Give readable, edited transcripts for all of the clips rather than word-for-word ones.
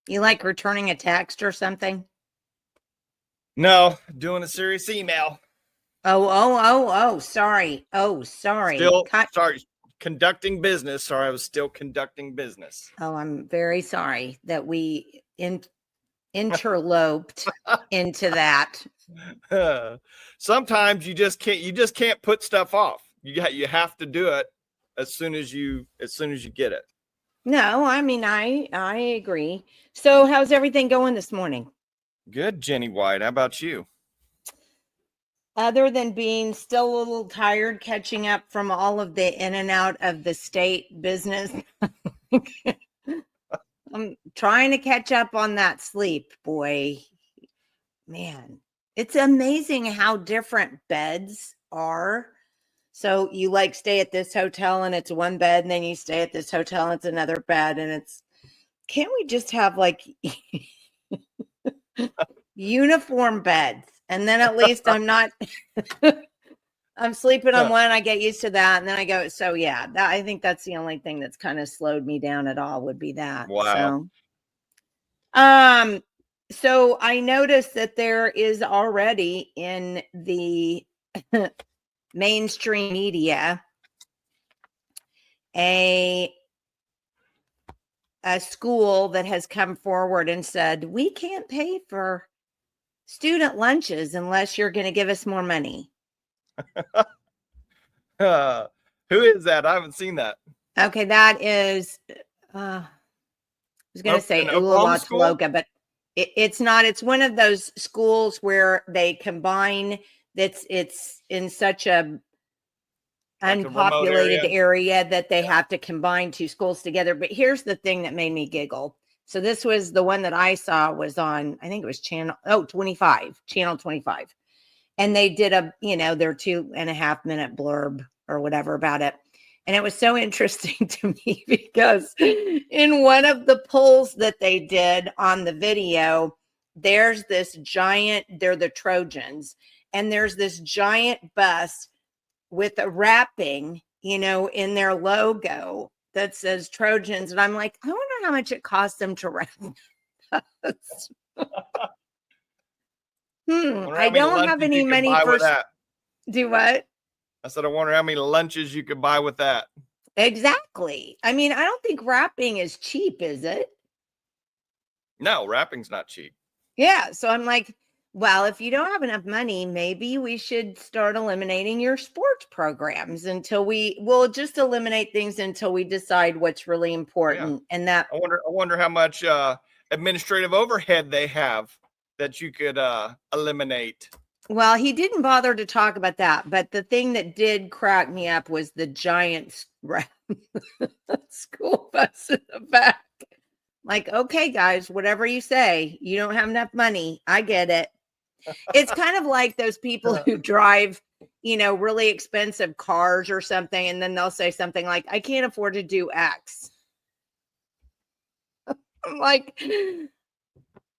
You like returning a text or something? No, doing a serious email. Oh, sorry. Oh, sorry. Sorry, conducting business. Sorry, I was still conducting business. Oh, I'm very sorry that we interloped into that. Sometimes you just can't put stuff off. You have to do it as soon as you get it. No, I mean, I agree. So how's everything going this morning? Good, Jenny White. How about you? Other than being still a little tired, catching up from all of the in and out of the state business. I'm trying to catch up on that sleep, boy. Man, it's amazing how different beds are. So you like stay at this hotel and it's one bed, and then you stay at this hotel and it's another bed, and can't we just have like uniform beds? And then at least I'm not, I'm sleeping on one, I get used to that. And then I go, so yeah, I think that's the only thing that's kind of slowed me down at all would be that. Wow. So I noticed that there is already in the mainstream media a school that has come forward and said, we can't pay for student lunches unless you're going to give us more money. Who is that? I haven't seen that. Okay, that is, I was going to say Ulalatoga, but it's not. It's one of those schools where they combine. It's in such a unpopulated area that they have to combine two schools together. But here's the thing that made me giggle. So this was the one that I saw was on, I think it was channel 25. And they did their 2.5 minute blurb or whatever about it. And it was so interesting to me because in one of the polls that they did on the video, there's this giant, they're the Trojans, and there's this giant bus with a wrapping, in their logo that says Trojans. And I'm like, I wonder how much it cost them to wrap us. I don't have any money for that. Do what? I said, I wonder how many lunches you could buy with that. Exactly. I mean, I don't think wrapping is cheap, is it? No, wrapping's not cheap. Yeah. So I'm like, well, if you don't have enough money, maybe we should start eliminating your sports programs until we'll just eliminate things until we decide what's really important. Yeah. And that I wonder how much administrative overhead they have that you could eliminate. Well, he didn't bother to talk about that, but the thing that did crack me up was the giant school bus in the back. Like, okay, guys, whatever you say, you don't have enough money. I get it. It's kind of like those people who drive, really expensive cars or something, and then they'll say something like, I can't afford to do X. I'm like,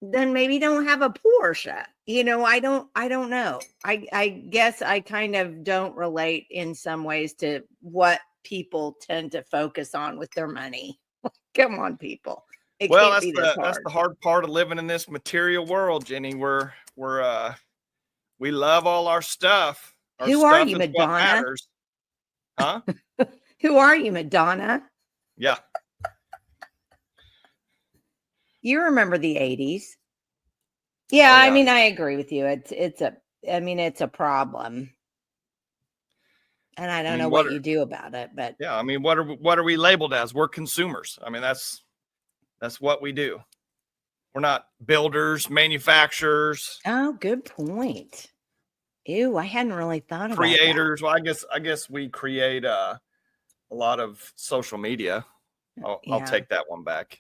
then maybe don't have a Porsche. I don't know. I guess I kind of don't relate in some ways to what people tend to focus on with their money. Come on, people. It Well, can't be this hard. that's the hard part of living in this material world, Jenny. We love all our stuff. Our Who stuff are you, is Madonna? what matters. Huh? Who are you, Madonna? Yeah. You remember the 80s. Yeah, Oh, yeah. I mean, I agree with you. It's a problem. And I don't know what you do about it, but yeah, I mean, what are we labeled as? We're consumers. I mean, that's what we do. We're not builders, manufacturers. Oh, good point. Ew, I hadn't really thought about that. Creators. Well, I guess we create a lot of social media. I'll take that one back.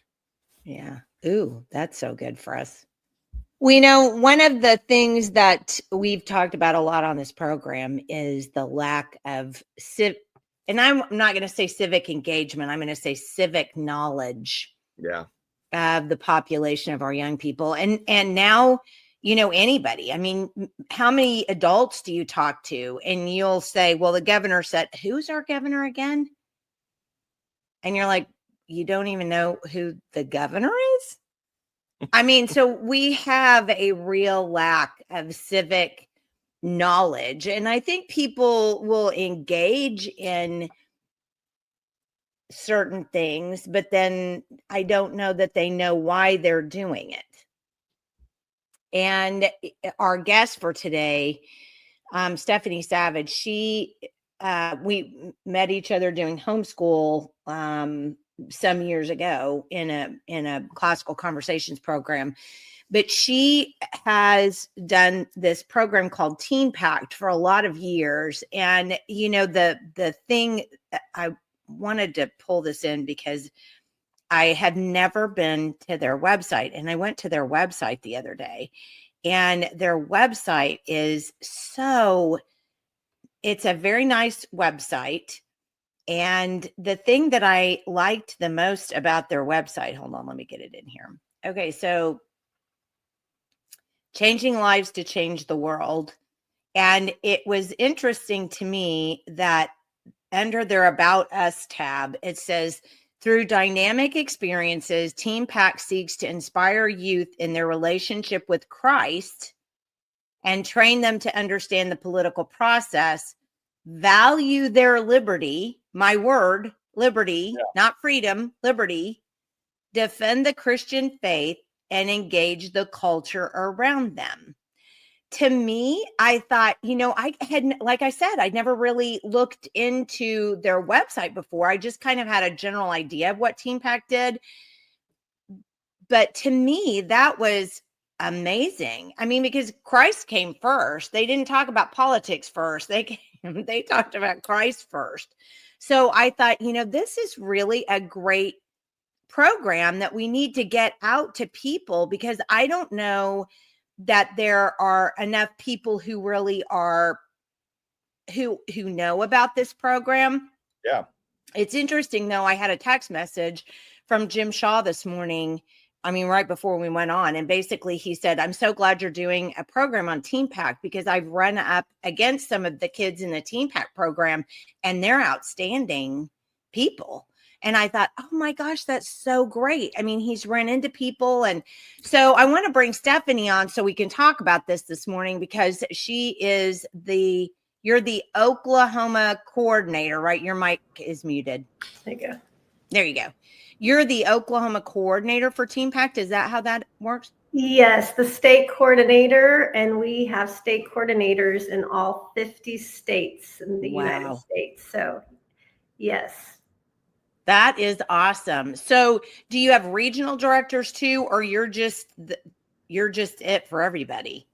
Yeah. Ooh, that's so good for us. We know one of the things that we've talked about a lot on this program is the lack of and I'm not going to say civic engagement. I'm going to say civic knowledge. Yeah. Of the population of our young people. And now, anybody. I mean, how many adults do you talk to? And you'll say, well, the governor said, who's our governor again? And you're like, you don't even know who the governor is? I mean, so we have a real lack of civic knowledge. And I think people will engage in certain things, but then I don't know that they know why they're doing it. And our guest for today, Stephanie Savage, we met each other doing homeschool some years ago in a classical conversations program, but she has done this program called TeenPact for a lot of years. And the thing I wanted to pull this in because I had never been to their website, and I went to their website the other day, and their website it's a very nice website. And the thing that I liked the most about their website, hold on, let me get it in here. Okay. So changing lives to change the world. And it was interesting to me that under their About Us tab, it says, through dynamic experiences, TeenPact seeks to inspire youth in their relationship with Christ and train them to understand the political process, value their liberty, my word, liberty, not freedom, liberty, defend the Christian faith, and engage the culture around them. To me, I thought, I had, like I said, I'd never really looked into their website before. I just kind of had a general idea of what TeenPact did. But to me, that was amazing. I mean, because Christ came first. They didn't talk about politics first. They talked about Christ first. So I thought, this is really a great program that we need to get out to people, because I don't know that there are enough people who really are who know about this program. Yeah. It's interesting though. I had a text message from Jim Shaw this morning. I mean, right before we went on, and basically he said, I'm so glad you're doing a program on TeenPact, because I've run up against some of the kids in the TeenPact program and they're outstanding people. And I thought, oh my gosh, that's so great. I mean, he's run into people. And so I want to bring Stephanie on so we can talk about this morning, because you're the Oklahoma coordinator, right? Your mic is muted. There you go. There you go. You're the Oklahoma coordinator for TeenPact. Is that how that works? Yes, the state coordinator, and we have state coordinators in all 50 states in the United States. So, yes. That is awesome. So, do you have regional directors too, or you're just it for everybody?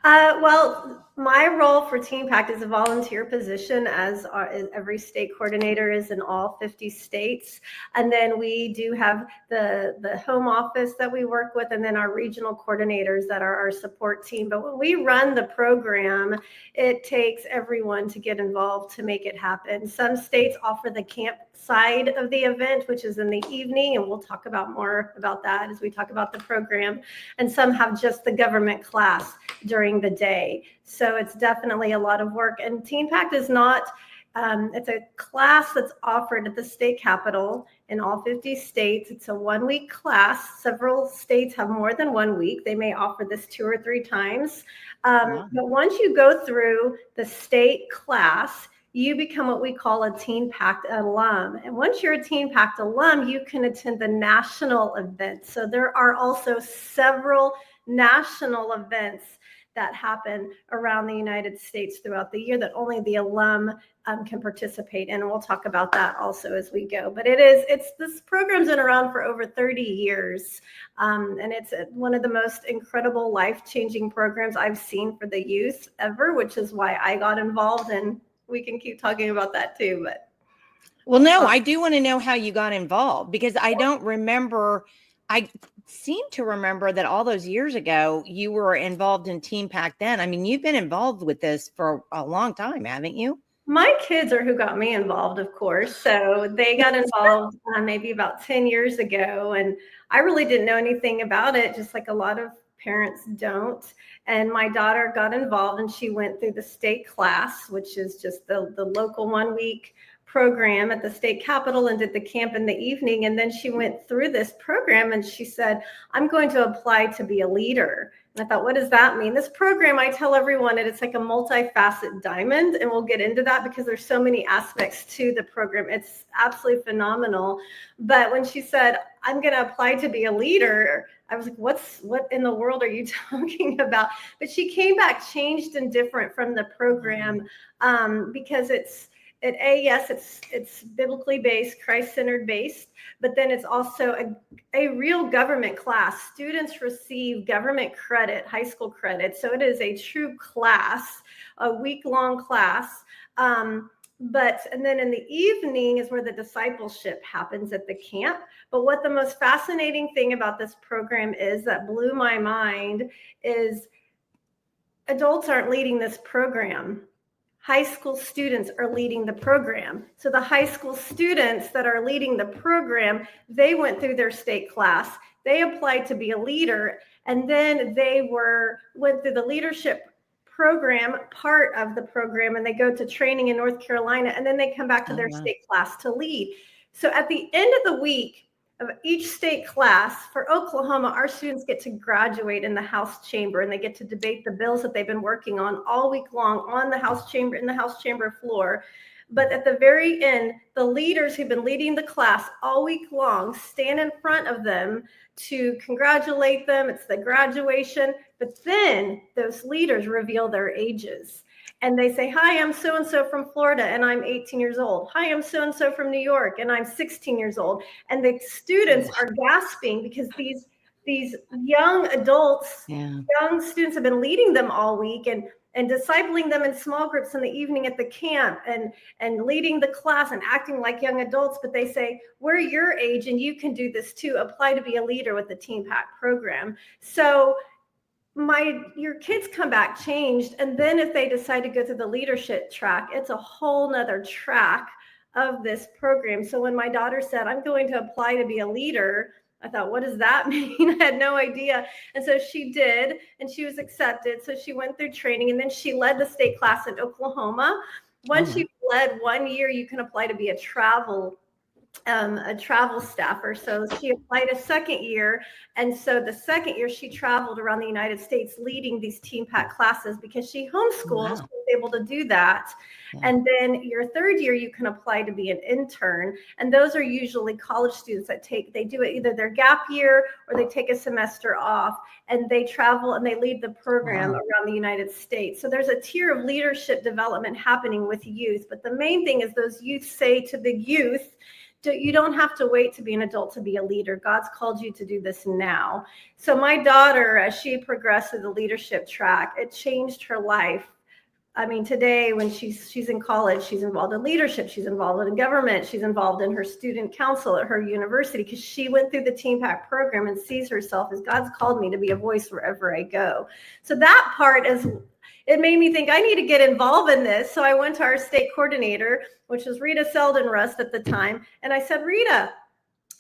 Well, my role for TeenPact is a volunteer position, as every state coordinator is in all 50 states. And then we do have the home office that we work with, and then our regional coordinators that are our support team. But when we run the program, it takes everyone to get involved to make it happen. Some states offer the camp side of the event, which is in the evening, and we'll talk about more about that as we talk about the program. And some have just the government class during the day. So it's definitely a lot of work. And TeenPact is not, it's a class that's offered at the state capitol in all 50 states. It's a 1-week class. Several states have more than 1 week. They may offer this 2 or 3 times. But once you go through the state class, you become what we call a TeenPact alum. And once you're a TeenPact alum, you can attend the national events. So there are also several national events that happen around the United States throughout the year that only the alum can participate in. And we'll talk about that also as we go. But this program's been around for over 30 years. And it's one of the most incredible life-changing programs I've seen for the youth ever, which is why I got involved. And we can keep talking about that too. But well, no, I do want to know how you got involved, because I don't remember. I seem to remember that all those years ago, you were involved in TeenPact then. I mean, you've been involved with this for a long time, haven't you? My kids are who got me involved, of course. So they got involved maybe about 10 years ago. And I really didn't know anything about it, just like a lot of parents don't. And my daughter got involved, and she went through the state class, which is just the local 1-week program at the state capitol, and did the camp in the evening. And then she went through this program and she said, I'm going to apply to be a leader. And I thought, what does that mean? This program, I tell everyone, it's like a multifaceted diamond, and we'll get into that because there's so many aspects to the program. It's absolutely phenomenal. But when she said, I'm going to apply to be a leader, I was like, what in the world are you talking about? But she came back changed and different from the program, because it's biblically based, Christ-centered based, but then it's also a real government class. Students receive government credit, high school credit. So it is a true class, a week-long class. And then in the evening is where the discipleship happens at the camp. But what the most fascinating thing about this program is, that blew my mind, is adults aren't leading this program. High school students are leading the program. So the high school students that are leading the program, they went through their state class, they applied to be a leader, and then they went through the leadership program, part of the program, and they go to training in North Carolina, and then they come back to their state class to lead. So at the end of the week of each state class, for Oklahoma, our students get to graduate in the House chamber, and they get to debate the bills that they've been working on all week long on the House chamber, in the House chamber floor. But at the very end, the leaders who've been leading the class all week long stand in front of them to congratulate them. It's the graduation. But then those leaders reveal their ages. And they say, hi, I'm so-and-so from Florida, and I'm 18 years old. Hi, I'm so-and-so from New York, and I'm 16 years old. And the students are gasping because these young adults, young students have been leading them all week and discipling them in small groups in the evening at the camp, and leading the class and acting like young adults. But they say, we're your age and you can do this too. Apply to be a leader with the TeenPact program. So your kids come back changed. And then if they decide to go through the leadership track, it's a whole nother track of this program. So when my daughter said, I'm going to apply to be a leader, I thought, what does that mean? I had no idea. And so she did, and she was accepted. So she went through training, and then she led the state class in Oklahoma. Once you've led 1 year, you can apply to be a travel staffer. So she applied a second year. And so the second year she traveled around the United States leading these TeenPact classes because she homeschooled. She was able to do that. Yeah. And then your third year, you can apply to be an intern. And those are usually college students that they do it either their gap year or they take a semester off, and they travel and they lead the program around the United States. So there's a tier of leadership development happening with youth. But the main thing is those youth say to the youth, You don't have to wait to be an adult to be a leader. God's called you to do this now. So my daughter, as she progressed through the leadership track, it changed her life. I mean, today when she's in college, she's involved in leadership, she's involved in government, she's involved in her student council at her university because she went through the TeenPact program and sees herself as God's called me to be a voice wherever I go. So that part it made me think I need to get involved in this. So I went to our state coordinator, which was Rita Selden-Rust at the time. And I said, Rita,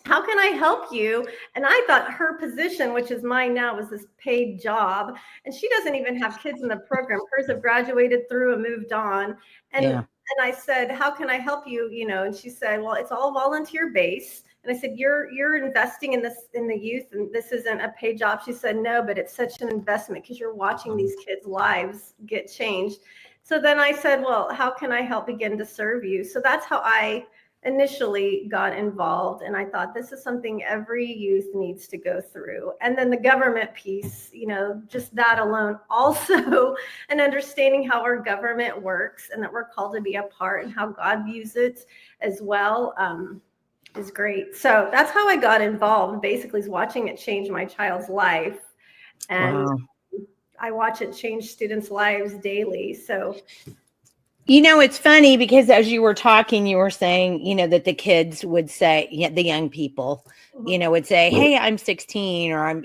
how can I help you? And I thought her position, which is mine now, was this paid job. And she doesn't even have kids in the program. Hers have graduated through and moved on. And I said, how can I help you? And she said, well, it's all volunteer based. And I said, you're investing in this, in the youth, and this isn't a paid job. She said, no, but it's such an investment because you're watching these kids' lives get changed. So then I said, well, how can I help begin to serve you? So that's how I initially got involved. And I thought this is something every youth needs to go through. And then the government piece, just that alone, also an understanding how our government works and that we're called to be a part and how God views it as well. Is great. So that's how I got involved, basically, is watching it change my child's life. And I watch it change students' lives daily. So, it's funny because as you were talking, you were saying, that the kids would say, the young people, would say, hey, I'm 16, or I'm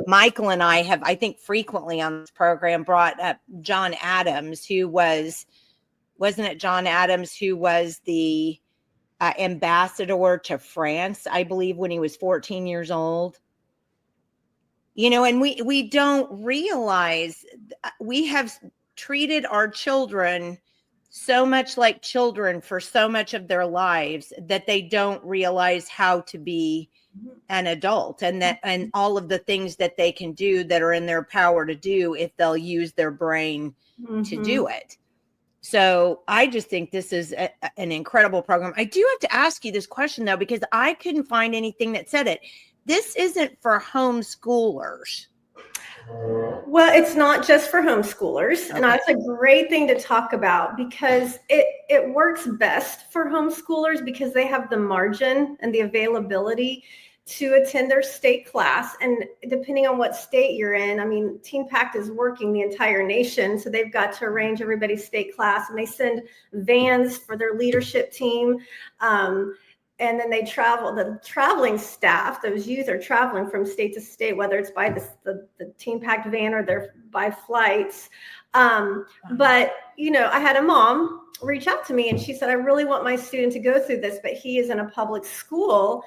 Michael and I have, I think, frequently on this program brought up John Adams, who wasn't it John Adams, who was the ambassador to France, I believe, when he was 14 years old. And we don't realize we have treated our children so much like children for so much of their lives that they don't realize how to be an adult, and all of the things that they can do that are in their power to do if they'll use their brain to do it. So I just think this is an incredible program. I do have to ask you this question, though, because I couldn't find anything that said it. This isn't for homeschoolers. Well, it's not just for homeschoolers. Okay. And that's a great thing to talk about because it works best for homeschoolers because they have the margin and the availability to attend their state class. And depending on what state you're in, I mean, TeenPact is working the entire nation. So they've got to arrange everybody's state class, and they send vans for their leadership team. And then they travel, the traveling staff, those youth are traveling from state to state, whether it's by the TeenPact van or they're by flights. But, I had a mom reach out to me and she said, I really want my student to go through this, but he is in a public school.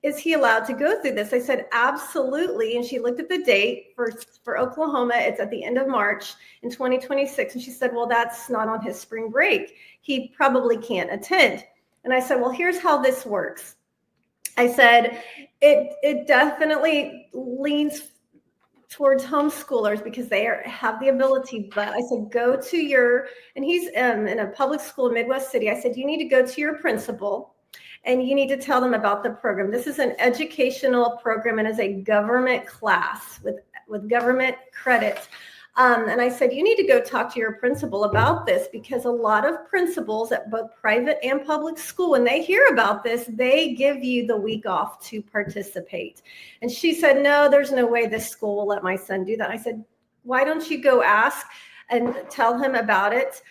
Is he allowed to go through this? I said, absolutely. And she looked at the date for Oklahoma. It's at the end of March in 2026. And she said, well, that's not on his spring break. He probably can't attend. And I said, well, here's how this works. I said, it definitely leans towards homeschoolers because they have the ability. But I said, go to and he's in a public school in Midwest City. I said, you need to go to your principal and you need to tell them about the program. This is an educational program and is a government class with government credit. And I said, you need to go talk to your principal about this because a lot of principals at both private and public school, when they hear about this, they give you the week off to participate. And she said, no, there's no way this school will let my son do that. I said, why don't you go ask and tell him about it?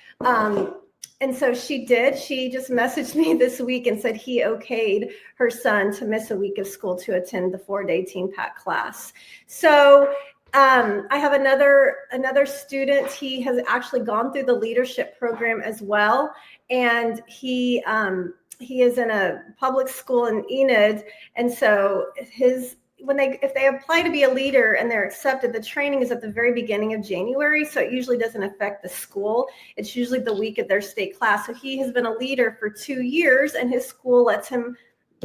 And so she did. She just messaged me this week and said he okayed her son to miss a week of school to attend the 4-day TeenPact class. So I have another student. He has actually gone through the leadership program as well, and he is in a public school in Enid. And so if they apply to be a leader and they're accepted, the training is at the very beginning of January. So it usually doesn't affect the school. It's usually the week of their state class. So he has been a leader for 2 years and his school lets him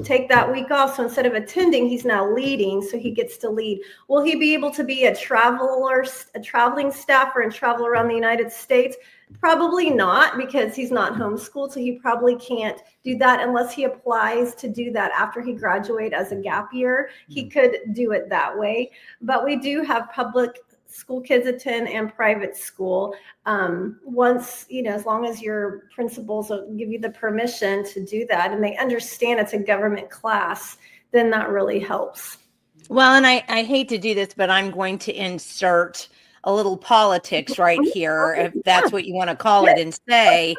take that week off. So instead of attending, he's now leading. So he gets to lead. Will he be able to be a traveling staffer and travel around the United States? Probably not, because he's not homeschooled. So he probably can't do that unless he applies to do that after he graduates as a gap year. He could do it that way. But we do have public school kids attend and private school. Once, as long as your principals will give you the permission to do that and they understand it's a government class, then that really helps. Well, and I hate to do this, but I'm going to insert a little politics right here, if that's what you want to call it, and say,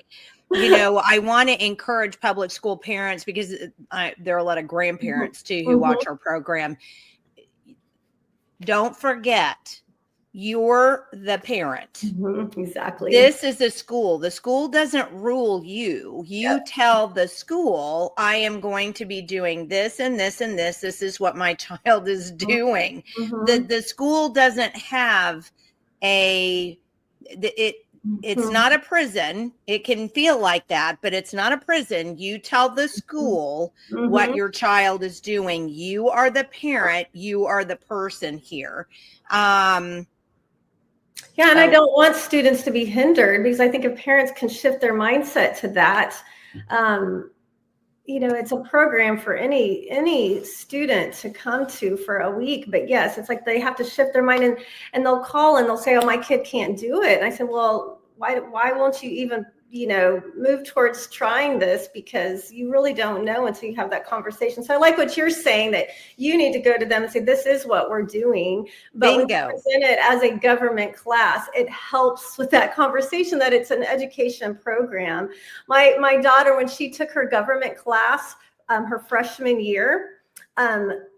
I want to encourage public school parents, because there are a lot of grandparents too who watch our program. Don't forget, you're the parent. Exactly. This is a school. The school doesn't rule you. You tell the school, I am going to be doing this and this and this. This is what my child is doing. The school doesn't have it's not a prison. It can feel like that, but it's not a prison. You tell the school what your child is doing. You are the parent. You are the person here. Yeah, and I don't want students to be hindered, because I think if parents can shift their mindset to that, it's a program for any student to come to for a week. But yes, it's like they have to shift their mind, and they'll call and they'll say, oh, my kid can't do it. And I said, well, why won't you even move towards trying this? Because you really don't know until you have that conversation. So I like what you're saying, that you need to go to them and say, this is what we're doing. But when you present it as a government class, it helps with that conversation that it's an education program. My daughter, when she took her government class, her freshman year,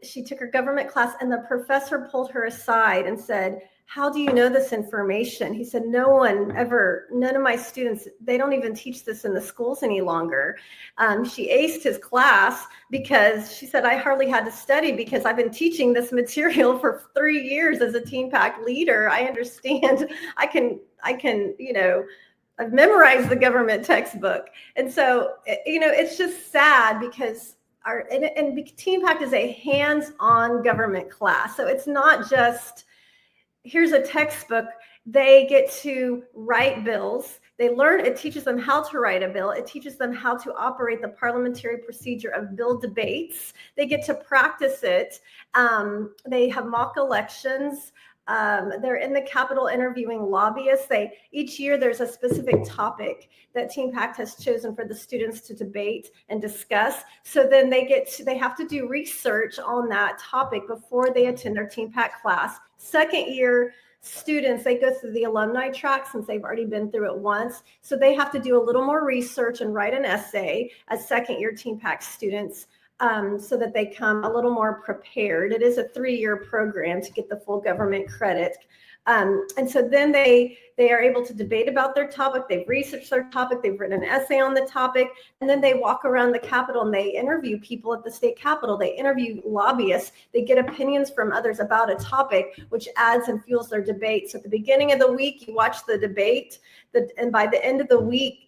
she took her government class, and the professor pulled her aside and said, how do you know this information? He said, none of my students, they don't even teach this in the schools any longer. She aced his class because she said, I hardly had to study, because I've been teaching this material for 3 years as a TeenPact leader. I understand. I can, I've memorized the government textbook. And so, it's just sad, because and TeenPact is a hands-on government class. So it's not just, here's a textbook. They get to write bills. It teaches them how to write a bill. It teaches them how to operate the parliamentary procedure of bill debates. They get to practice it. They have mock elections. They're in the Capitol interviewing lobbyists. Each year there's a specific topic that TeenPact has chosen for the students to debate and discuss. So then they have to do research on that topic before they attend their TeenPact class. Second year students, they go through the alumni track, since they've already been through it once. So they have to do a little more research and write an essay as second year TeenPact students. So that they come a little more prepared. It is a 3-year program to get the full government credit. And so then they are able to debate about their topic. They've researched their topic. They've written an essay on the topic. And then they walk around the Capitol and they interview people at the state Capitol. They interview lobbyists. They get opinions from others about a topic, which adds and fuels their debate. So at the beginning of the week, you watch the debate, and by the end of the week,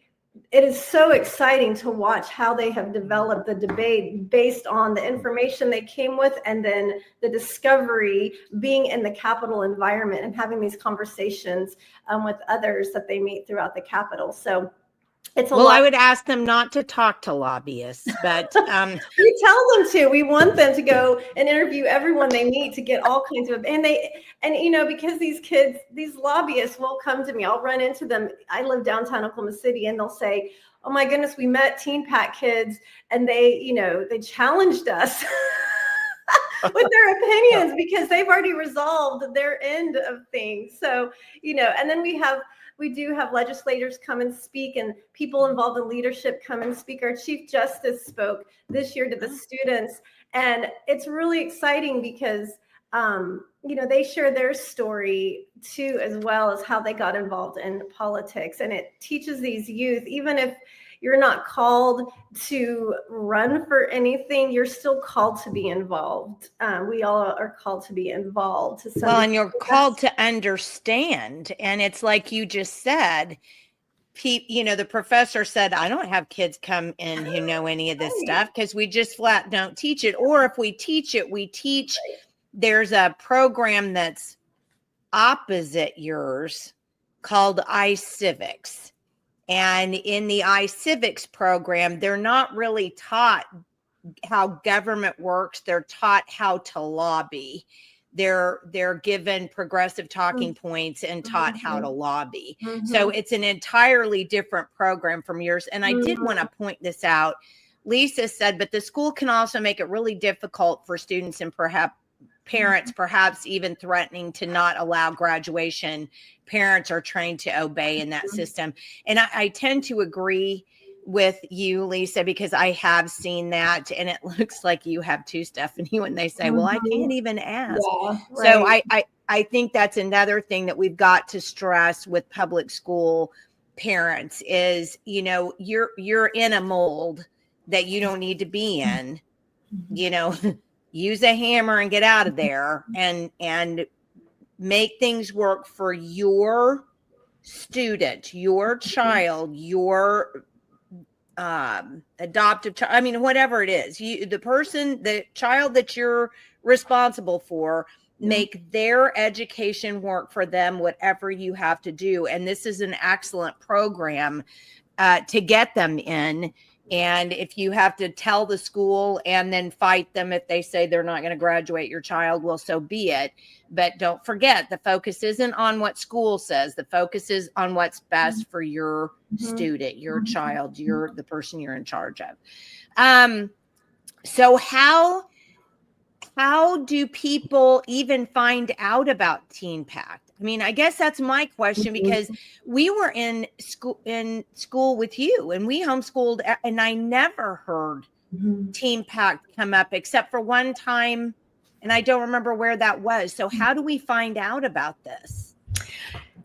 it is so exciting to watch how they have developed the debate based on the information they came with, and then the discovery, being in the Capitol environment and having these conversations with others that they meet throughout the Capitol. So it's a lot. I would ask them not to talk to lobbyists, but we tell them to. We want them to go and interview everyone they meet to get all kinds of, and because these lobbyists will come to me. I'll run into them. I live downtown Oklahoma City, and they'll say, oh my goodness, we met TeenPact kids, and they challenged us with their opinions, because they've already resolved their end of things. So, and then we do have legislators come and speak, and people involved in leadership come and speak. Our Chief Justice spoke this year to the students, and it's really exciting because, they share their story too, as well as how they got involved in politics. And it teaches these youth, even if you're not called to run for anything, you're still called to be involved. We all are called to be involved. And you're called to understand. And it's like you just said, the professor said, I don't have kids come in who know any of this stuff, because we just flat don't teach it. Or if we teach it, there's a program that's opposite yours called iCivics. And in the iCivics program, they're not really taught how government works. They're taught how to lobby. they're given progressive talking points and taught how to lobby. So it's an entirely different program from yours. And I did want to point this out. Lisa said, but the school can also make it really difficult for students and perhaps parents, perhaps even threatening to not allow graduation. Parents are trained to obey in that system. And I tend to agree with you, Lisa, because I have seen that, and it looks like you have too, Stephanie, when they say, well, I can't even ask. Yeah, So right. I think that's another thing that we've got to stress with public school parents is, you know, you're in a mold that you don't need to be in, you know. Use a hammer and get out of there and make things work for your student, your child, your adoptive child. I mean, whatever it is, the child that you're responsible for, make their education work for them, whatever you have to do. And this is an excellent program to get them in. And if you have to tell the school and then fight them if they say they're not going to graduate your child, well, so be it. But don't forget, the focus isn't on what school says. The focus is on what's best for your student, your child, the person you're in charge of. So how do people even find out about TeenPact? I mean, I guess that's my question, because we were in school with you and we homeschooled, and I never heard TeenPact come up except for one time, and I don't remember where that was. So how do we find out about this?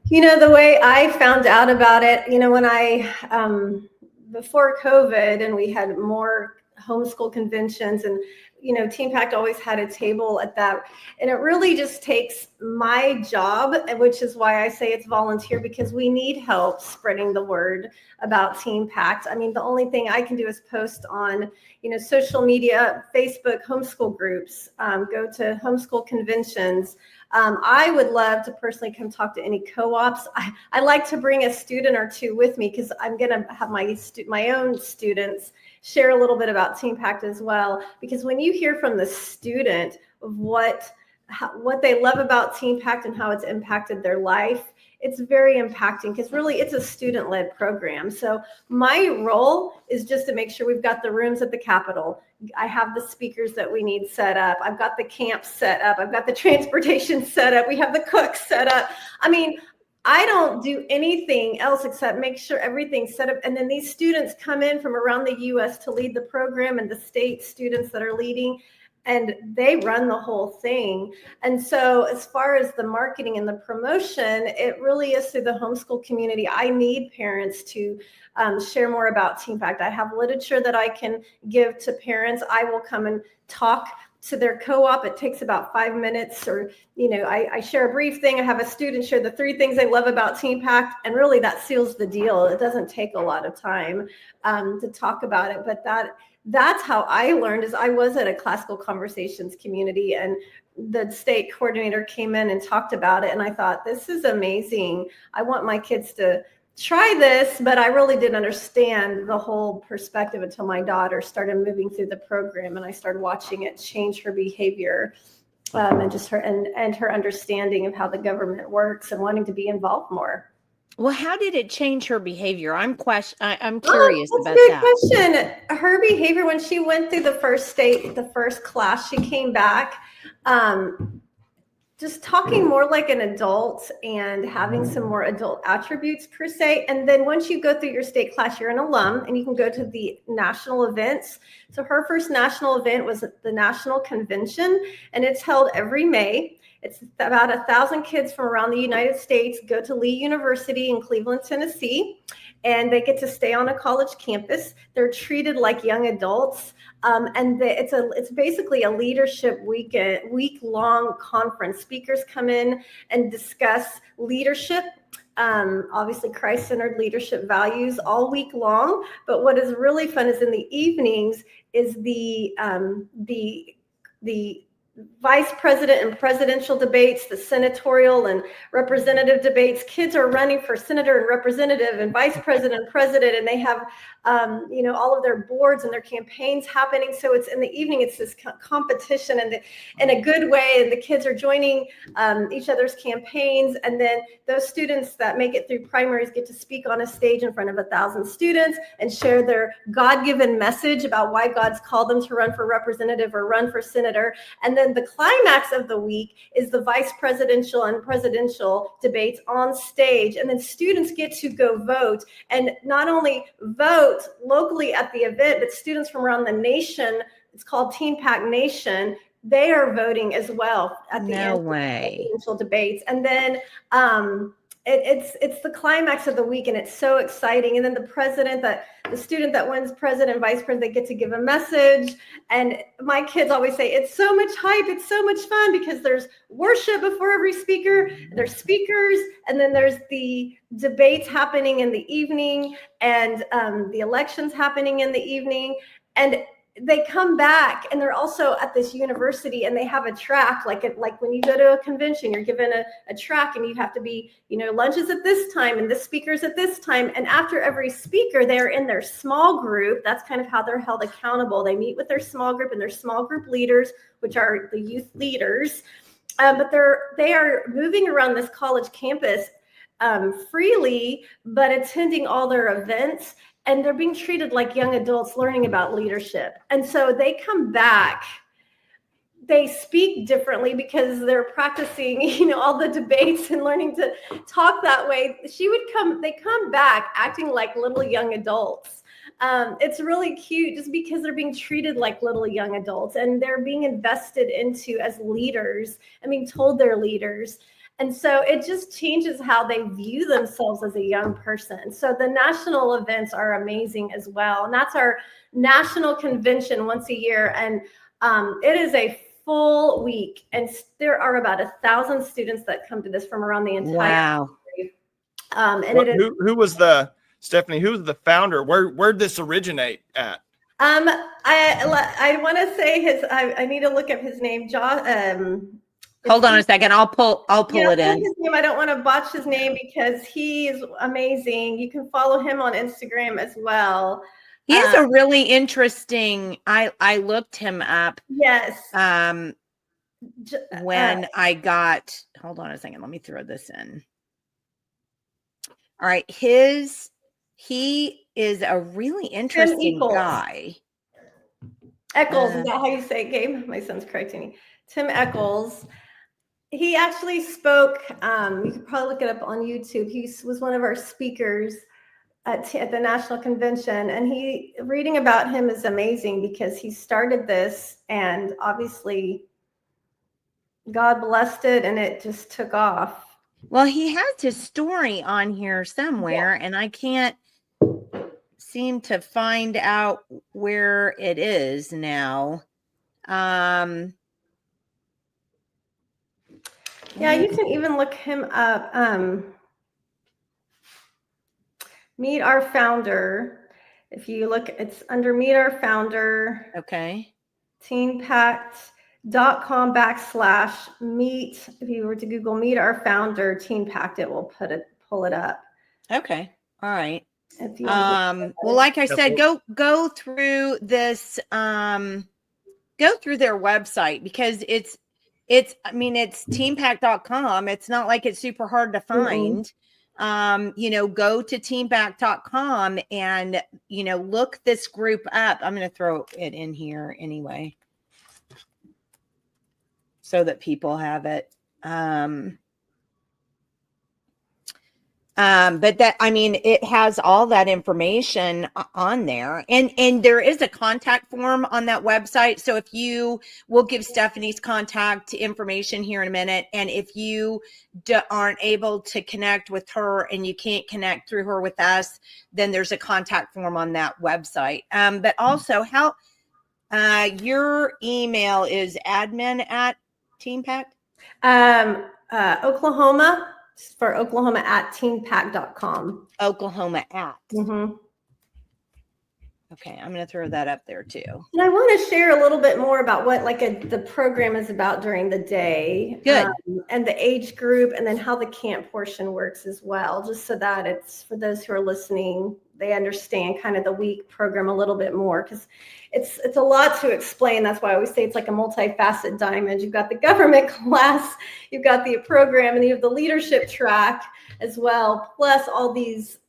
You know, the way I found out about it, you know, when I, before COVID and we had more homeschool conventions, and you know, TeenPact always had a table at that, and it really just takes my job, which is why I say it's volunteer, because we need help spreading the word about TeenPact. I mean, the only thing I can do is post on, you know, social media, Facebook, homeschool groups, go to homeschool conventions. I would love to personally come talk to any co-ops. I like to bring a student or two with me, because I'm going to have my own students share a little bit about TeenPact as well. Because when you hear from the student of what they love about TeenPact and how it's impacted their life, it's very impacting, because really it's a student-led program. So my role is just to make sure we've got the rooms at the Capitol. I have the speakers that we need set up. I've got the camp set up. I've got the transportation set up. We have the cooks set up. I mean, I don't do anything else except make sure everything's set up. And then these students come in from around the US to lead the program, and the state students that are leading, and they run the whole thing. And so as far as the marketing and the promotion, it really is through the homeschool community. I need parents to share more about TeenPact. I have literature that I can give to parents. I will come and talk to their co-op. It takes about 5 minutes, or, you know, I share a brief thing. I have a student share the 3 things they love about TeenPact, and really that seals the deal. It doesn't take a lot of time to talk about it, but that's how I learned. Is I was at a classical conversations community, and the state coordinator came in and talked about it, and I thought, this is amazing. I want my kids to try this, but I really didn't understand the whole perspective until my daughter started moving through the program, and I started watching it change her behavior, and just her and her understanding of how the government works and wanting to be involved more. Well, how did it change her behavior? I'm curious about That's that. a good question. Her behavior, when she went through the first class, she came back, just talking more like an adult and having some more adult attributes per se. And then once you go through your state class, you're an alum and you can go to the national events. So her first national event was the National Convention, and it's held every May. It's about 1,000 kids from around the United States go to Lee University in Cleveland, Tennessee, and they get to stay on a college campus. They're treated like young adults. It's basically a leadership week-long conference. Speakers come in and discuss leadership, obviously Christ-centered leadership values all week long. But what is really fun is in the evenings is the vice president and presidential debates, the senatorial and representative debates. Kids are running for senator and representative and vice president and president, and they have, all of their boards and their campaigns happening. So it's in the evening, it's this competition in a good way, and the kids are joining each other's campaigns. And then those students that make it through primaries get to speak on a stage in front of 1,000 students and share their God-given message about why God's called them to run for representative or run for senator. And then the climax of the week is the vice presidential and presidential debates on stage. And then students get to go vote, and not only vote locally at the event, but students from around the nation. It's called TeenPact Nation. They are voting as well at the end of the presidential debates. And then it's the climax of the week, and it's so exciting. And then the student that wins president, vice president, they get to give a message. And my kids always say, it's so much hype, it's so much fun, because there's worship before every speaker, there's speakers, and then there's the debates happening in the evening, and the elections happening in the evening. And they come back, and they're also at this university, and they have a track, like when you go to a convention, you're given a track, and you have to be, lunches at this time and the speakers at this time. And after every speaker, they're in their small group. That's kind of how they're held accountable. They meet with their small group and their small group leaders, which are the youth leaders. But they are moving around this college campus freely, but attending all their events. And they're being treated like young adults learning about leadership. And so they come back, they speak differently because they're practicing, all the debates and learning to talk that way. They come back acting like little young adults. It's really cute just because they're being treated like little young adults, and they're being invested into as leaders and being told they're leaders. And so it just changes how they view themselves as a young person. So the national events are amazing as well. And that's our national convention once a year. And it is a full week. And there are about 1,000 students that come to this from around the entire country. Who was Stephanie, who was the founder? Where'd this originate at? I want to say I need to look up his name. Hold on a second. I'll pull it in. His name. I don't want to botch his name because he is amazing. You can follow him on Instagram as well. He is a really interesting. I looked him up. Yes. When I got, hold on a second. Let me throw this in. All right. He is a really interesting guy. Eccles, is that how you say it, Gabe? My son's correcting me. Tim Eccles. He actually spoke, you could probably look it up on YouTube. He was one of our speakers at the National Convention, and reading about him is amazing because he started this, and obviously God blessed it, and it just took off. Well, he has his story on here somewhere, and I can't seem to find out where it is now. Yeah, you can even look him up. Meet Our Founder. If you look, it's under Meet Our Founder. Okay. TeenPact.com/meet. If you were to Google Meet Our Founder TeenPact, it will pull it up. Okay. All right. Well, like I said, go through this, go through their website, because it's TeenPact.com. It's not like it's super hard to find. Go to TeenPact.com and, look this group up. I'm going to throw it in here anyway, so that people have it. But it has all that information on there, and there is a contact form on that website. So if we'll give Stephanie's contact information here in a minute. And if you aren't able to connect with her and you can't connect through her with us, then there's a contact form on that website. But also your email is admin@TeenPact? Oklahoma. For Oklahoma at TeenPact.com. Oklahoma at. Mm-hmm. Okay, I'm going to throw that up there too. And I want to share a little bit more about what the program is about during the day. Good. And the age group, and then how the camp portion works as well, just so that it's, for those who are listening, they understand kind of the week program a little bit more, because it's a lot to explain. That's why I always say it's like a multifaceted diamond. You've got the government class, you've got the program, and you have the leadership track as well, plus all these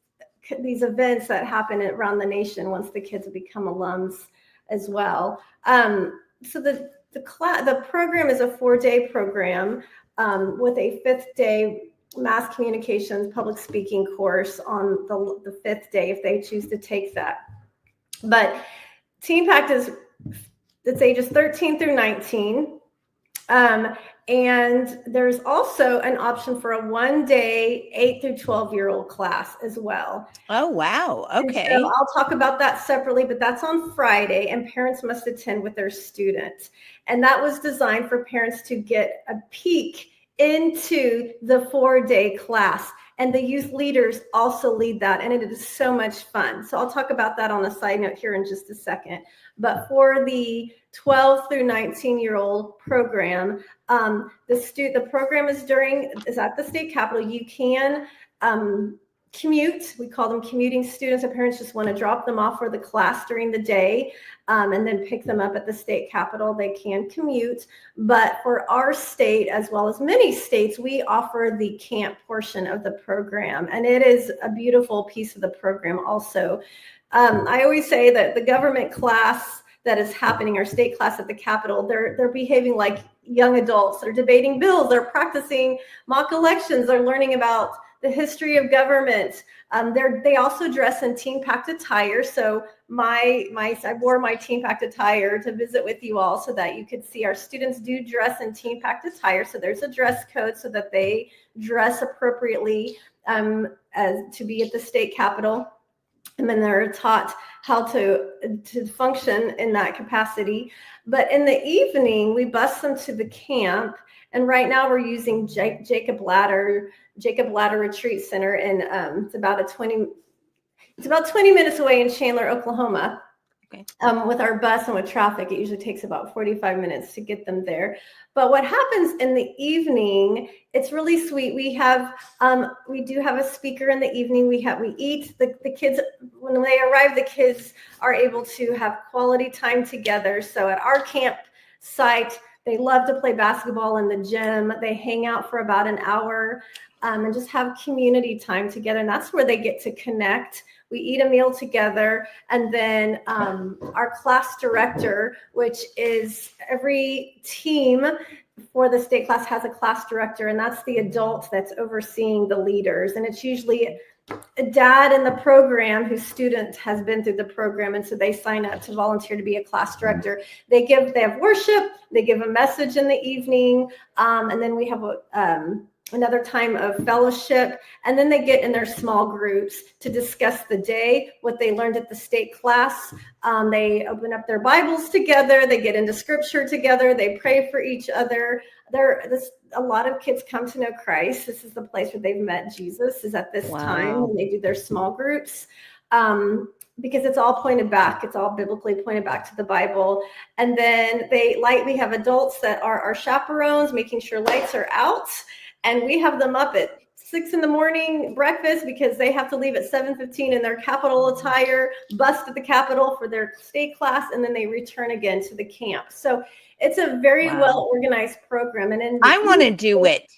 events that happen around the nation once the kids become alums as well. So the program is a 4-day program with a 5th day mass communications public speaking course on the 5th day if they choose to take that. But TeenPact it's ages 13 through 19. And there's also an option for a 1-day 8 through 12-year-old class as well. Oh, wow. Okay. And so I'll talk about that separately, but that's on Friday, and parents must attend with their students. And that was designed for parents to get a peek into the 4-day class. And the youth leaders also lead that, and it is so much fun. So I'll talk about that on a side note here in just a second. But for the 12 through 19-year-old program, the program is at the state capitol. You can commute. We call them commuting students. If parents just want to drop them off for the class during the day and then pick them up at the state capitol, they can commute. But for our state, as well as many states, we offer the camp portion of the program, and it is a beautiful piece of the program also. I always say that the government class that is happening, our state class at the Capitol, they're behaving like young adults. They're debating bills. They're practicing mock elections. They're learning about the history of government. They also dress in TeenPact attire. So I wore my TeenPact attire to visit with you all so that you could see our students do dress in TeenPact attire. So there's a dress code so that they dress appropriately as to be at the state Capitol. And then they're taught how to function in that capacity. But in the evening, we bus them to the camp. And right now we're using Jacob Ladder Retreat Center. And it's about 20 minutes away in Chandler, Oklahoma. Okay. With our bus and with traffic, it usually takes about 45 minutes to get them there. But what happens in the evening, it's really sweet. We do have a speaker in the evening. We eat. The kids, when they arrive, the kids are able to have quality time together. So at our camp site, they love to play basketball in the gym. They hang out for about an hour and just have community time together. And that's where they get to connect. We eat a meal together, and then our class director, which is every team for the state class has a class director, and that's the adult that's overseeing the leaders. And it's usually a dad in the program whose student has been through the program, and so they sign up to volunteer to be a class director. They have worship, they give a message in the evening, and then we have another time of fellowship, and then they get in their small groups to discuss the day, what they learned at the state class. They open up their Bibles together, they get into scripture together, they pray for each other. A lot of kids come to know Christ. This is the place where they've met Jesus, is at this time when they do their small groups. Because it's all pointed back. It's all biblically pointed back to the Bible. And then we have adults that are our chaperones, making sure lights are out. And we have them up at 6 a.m, breakfast, because they have to leave at 7:15 in their Capitol attire, bust at the Capitol for their state class, and then they return again to the camp. So it's a very well organized program. And I want to do it.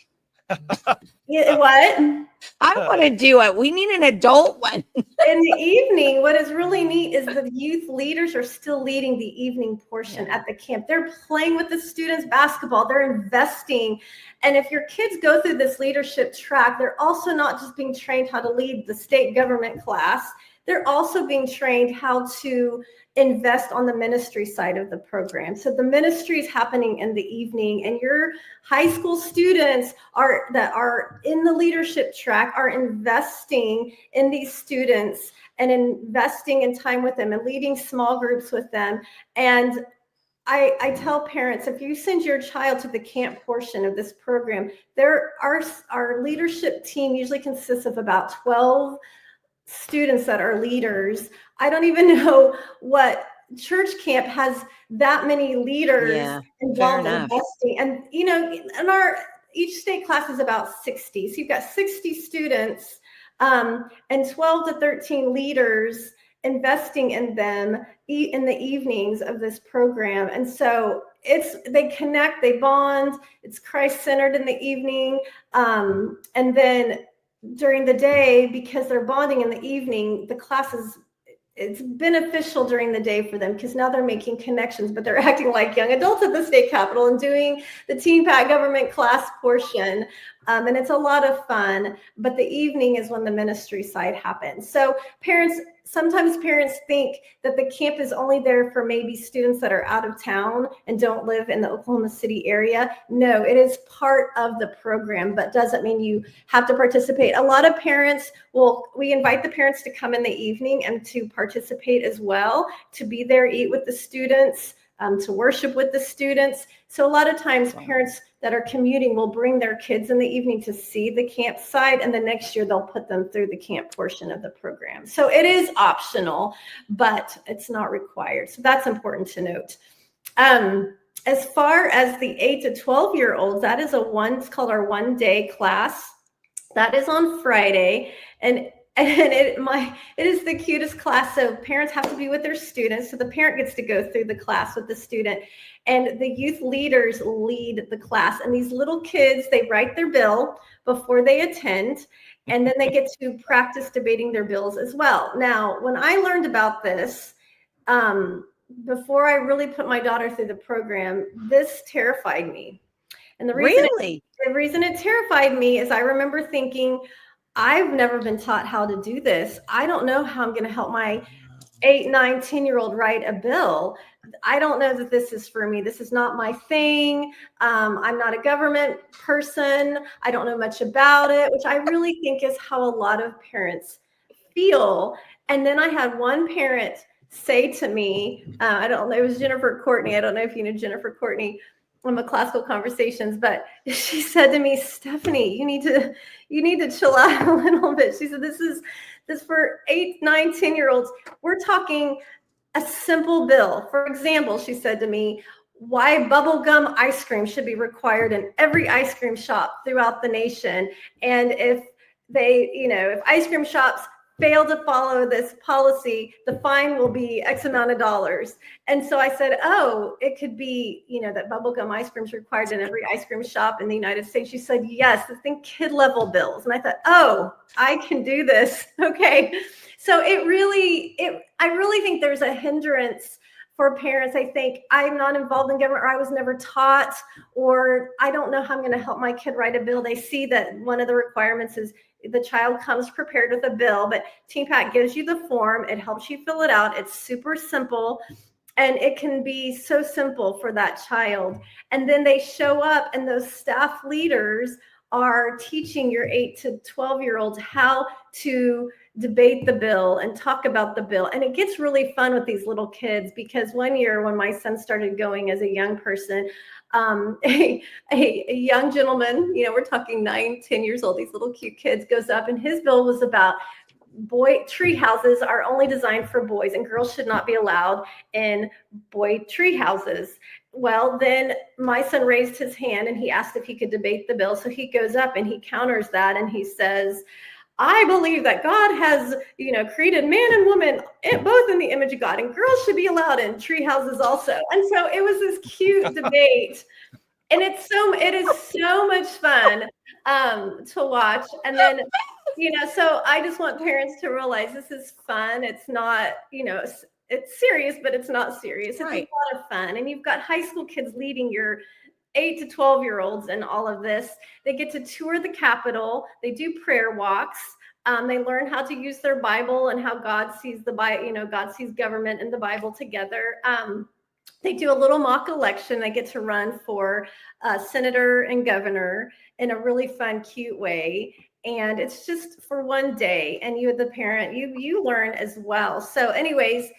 What? I want to do it. We need an adult one. In the evening, what is really neat is the youth leaders are still leading the evening portion at the camp. They're playing with the students basketball. They're investing. And if your kids go through this leadership track, they're also not just being trained how to lead the state government class. They're also being trained how to invest on the ministry side of the program. So the ministry is happening in the evening, and your high school students that are in the leadership track are investing in these students and investing in time with them and leading small groups with them. And I tell parents, if you send your child to the camp portion of this program, our leadership team usually consists of about 12 students that are leaders. I don't even know what church camp has that many leaders Yeah, involved in enough. investing. And, you know, in our, each state class is about 60. So you've got 60 students and 12 to 13 leaders investing in them in the evenings of this program. And so they connect, they bond, it's Christ-centered in the evening. And then during the day, because they're bonding in the evening, the classes, it's beneficial during the day for them because now they're making connections, but they're acting like young adults at the state capitol and doing the TeenPact government class portion. And it's a lot of fun, but the evening is when the ministry side happens. So sometimes parents think that the camp is only there for maybe students that are out of town and don't live in the Oklahoma City area. No, it is part of the program, but doesn't mean you have to participate. A lot of parents we invite the parents to come in the evening and to participate as well, to be there, eat with the students, to worship with the students. So a lot of times parents that are commuting will bring their kids in the evening to see the campsite, and the next year they'll put them through the camp portion of the program. So it is optional, but it's not required. So that's important to note. As far as the 8 to 12-year-olds, that is it's called our one-day class. That is on Friday, and it is the cutest class. So parents have to be with their students. So the parent gets to go through the class with the student, and the youth leaders lead the class. And these little kids, they write their bill before they attend, and then they get to practice debating their bills as well. Now, when I learned about this, before I really put my daughter through the program, this terrified me. And the reason it terrified me is I remember thinking, I've never been taught how to do this. I don't know how I'm going to help my 8, 9, 10-year-old write a bill. I don't know that this is for me. This is not my thing. I'm not a government person. I don't know much about it, which I really think is how a lot of parents feel. And then I had one parent say to me, I don't know, it was Jennifer Courtney. I don't know if you know Jennifer Courtney on the Classical Conversations, but she said to me, Stephanie, you need to chill out a little bit. She said, this for 8, 9, 10-year-olds. We're talking a simple bill. For example, she said to me, why bubblegum ice cream should be required in every ice cream shop throughout the nation. And if ice cream shops fail to follow this policy, the fine will be X amount of dollars. And so I said, oh, it could be, that bubblegum ice cream is required in every ice cream shop in the United States. She said, yes, I think kid level bills. And I thought, oh, I can do this. Okay. So I really think there's a hindrance for parents. I think I'm not involved in government, or I was never taught, or I don't know how I'm going to help my kid write a bill. They see that one of the requirements is the child comes prepared with a bill, but TeenPact gives you the form. It helps you fill it out. It's super simple, and it can be so simple for that child. And then they show up, and those staff leaders are teaching your 8 to 12-year-olds how to debate the bill and talk about the bill. And it gets really fun with these little kids, because one year when my son started going as a young person, a young gentleman, we're talking 9, 10 years old, these little cute kids, goes up, and his bill was about tree houses are only designed for boys, and girls should not be allowed in boy tree houses. Well, then my son raised his hand and he asked if he could debate the bill. So he goes up and he counters that, and he says, I believe that God has, created man and woman both in the image of God, and girls should be allowed in tree houses also. And so it was this cute debate, and it is so much fun to watch. And then, so I just want parents to realize this is fun. It's not, it's serious, but it's not serious. It's right. A lot of fun. And you've got high school kids leading your 8 to 12-year-olds and all of this. They get to tour the Capitol. They do prayer walks. They learn how to use their Bible and how God sees God sees government and the Bible together. They do a little mock election. They get to run for senator and governor in a really fun, cute way. And it's just for one day. And you, the parent, you learn as well. So anyways,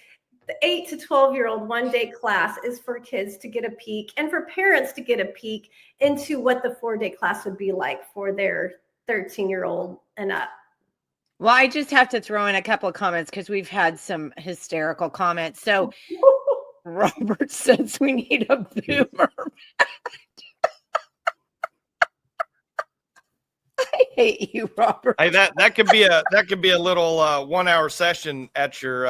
the 8 to 12-year-old one-day class is for kids to get a peek, and for parents to get a peek into what the 4-day class would be like for their 13-year-old and up. Well, I just have to throw in a couple of comments because we've had some hysterical comments. So Robert says we need a boomer. I hate you, Robert. Hey, that could be a little 1 hour session at your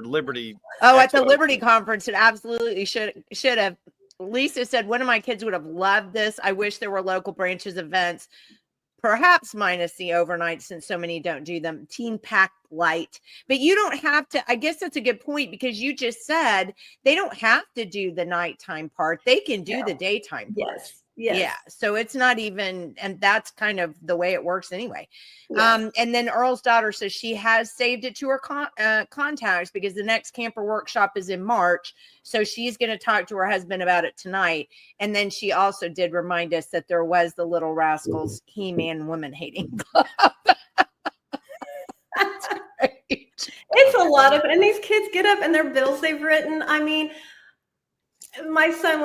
Liberty. Oh, at the Expo. Liberty Conference, it absolutely should have. Lisa said one of my kids would have loved this. I wish there were local branches events, perhaps minus the overnight, since so many don't do them. TeenPact Light, but you don't have to. I guess that's a good point, because you just said they don't have to do the nighttime part. They can do the daytime part. Yes. Yeah. So it's not even, and that's kind of the way it works anyway. Yes. And then Earl's daughter says she has saved it to her contacts, because the next camper workshop is in March. So she's going to talk to her husband about it tonight. And then she also did remind us that there was the Little Rascals He-Man Woman Hating Club. That's great. It's a lot of, and these kids get up and their bills they've written. I mean, my son,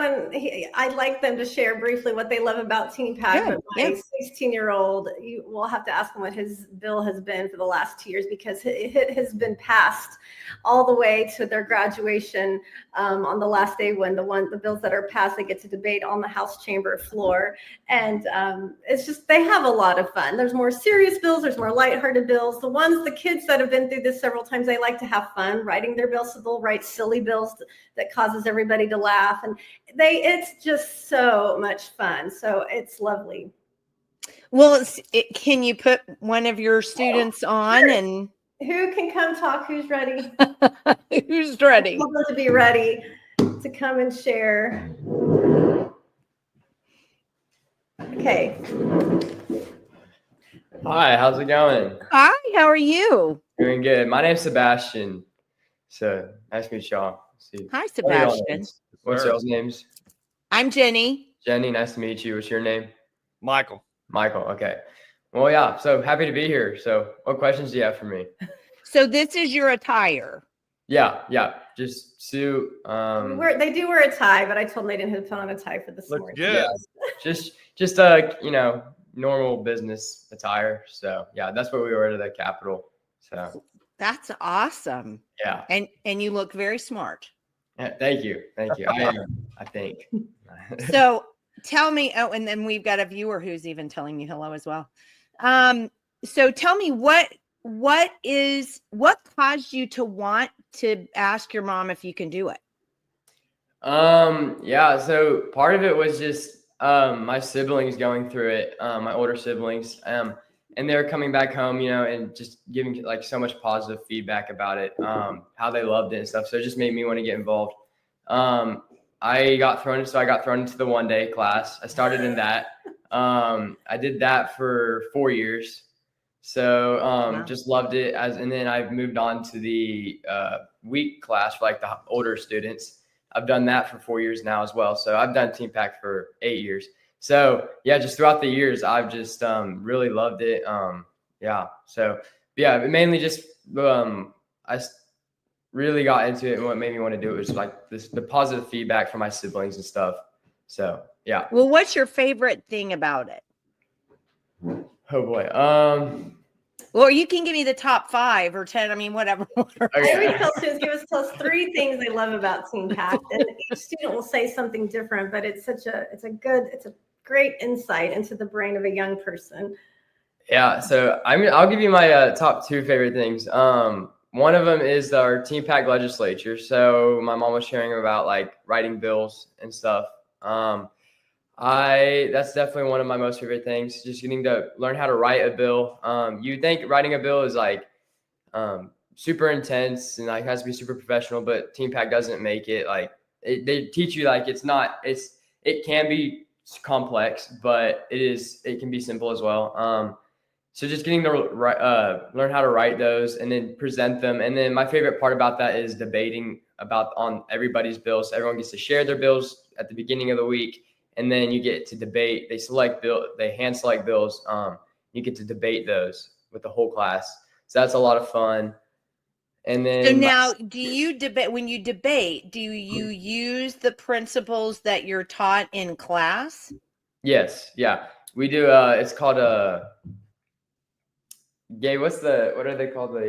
I'd like them to share briefly what they love about TeenPact, but my 16-year-old, you will have to ask him what his bill has been for the last 2 years, because it has been passed all the way to their graduation on the last day, when the bills that are passed, they get to debate on the House chamber floor. And it's just, they have a lot of fun. There's more serious bills, there's more lighthearted bills. The kids that have been through this several times, they like to have fun writing their bills, so they'll write silly bills that causes everybody to laugh. And it's just so much fun. So it's lovely. Well, can you put one of your students on? Sure. And who can come talk? Who's ready? Who's ready? To be ready to come and share. Okay. Hi, how's it going? Hi, how are you? Doing good. My name's Sebastian. So nice to meet y'all. See. Hi, Sebastian. What's y'all's names? I'm Jenny. Jenny, nice to meet you. What's your name? Michael. Michael. Okay. Well, yeah. So happy to be here. So what questions do you have for me? So this is your attire. Yeah. Just suit. They do wear a tie, but I told them they didn't have to put on a tie for this morning. Good. Yeah. Just normal business attire. So yeah, that's what we wear to the Capitol. So that's awesome. Yeah. And you look very smart. Yeah, thank you. I am, I think. So tell me, and then we've got a viewer who's even telling you hello as well. So tell me what caused you to want to ask your mom if you can do it? Yeah, so part of it was just my siblings going through it, my older siblings, and they're coming back home, and just giving like so much positive feedback about it, how they loved it and stuff. So it just made me want to get involved. I got thrown into the 1-day class. I started in that. I did that for 4 years. So Wow. Just loved it, and then I've moved on to the week class for like the older students. I've done that for 4 years now as well. So I've done TeenPact for 8 years. So yeah, just throughout the years, I've just really loved it. So yeah, but mainly just I really got into it, and what made me want to do it was like the positive feedback from my siblings and stuff. So yeah. Well, what's your favorite thing about it? Oh boy. Well, you can give me the top 5 or 10. I mean, whatever. Okay. I always tell students, tell us 3 things they love about TeenPact, and each student will say something different. But it's a great insight into the brain of a young person. Yeah. So I'll give you my top 2 favorite things. One of them is our TeenPact legislature. So my mom was sharing about like writing bills and stuff. That's definitely one of my most favorite things, just getting to learn how to write a bill. You think writing a bill is like super intense and like has to be super professional, but TeenPact doesn't make it like they teach you like it can be complex, but it can be simple as well. So just getting to learn how to write those and then present them. And then my favorite part about that is debating on everybody's bills. So everyone gets to share their bills at the beginning of the week. And then you get to debate. They hand select bills. You get to debate those with the whole class. So that's a lot of fun. And then so now, do you debate? When you debate, do you use the principles that you're taught in class? Yes, yeah, we do. It's called Gabe, what are they called? But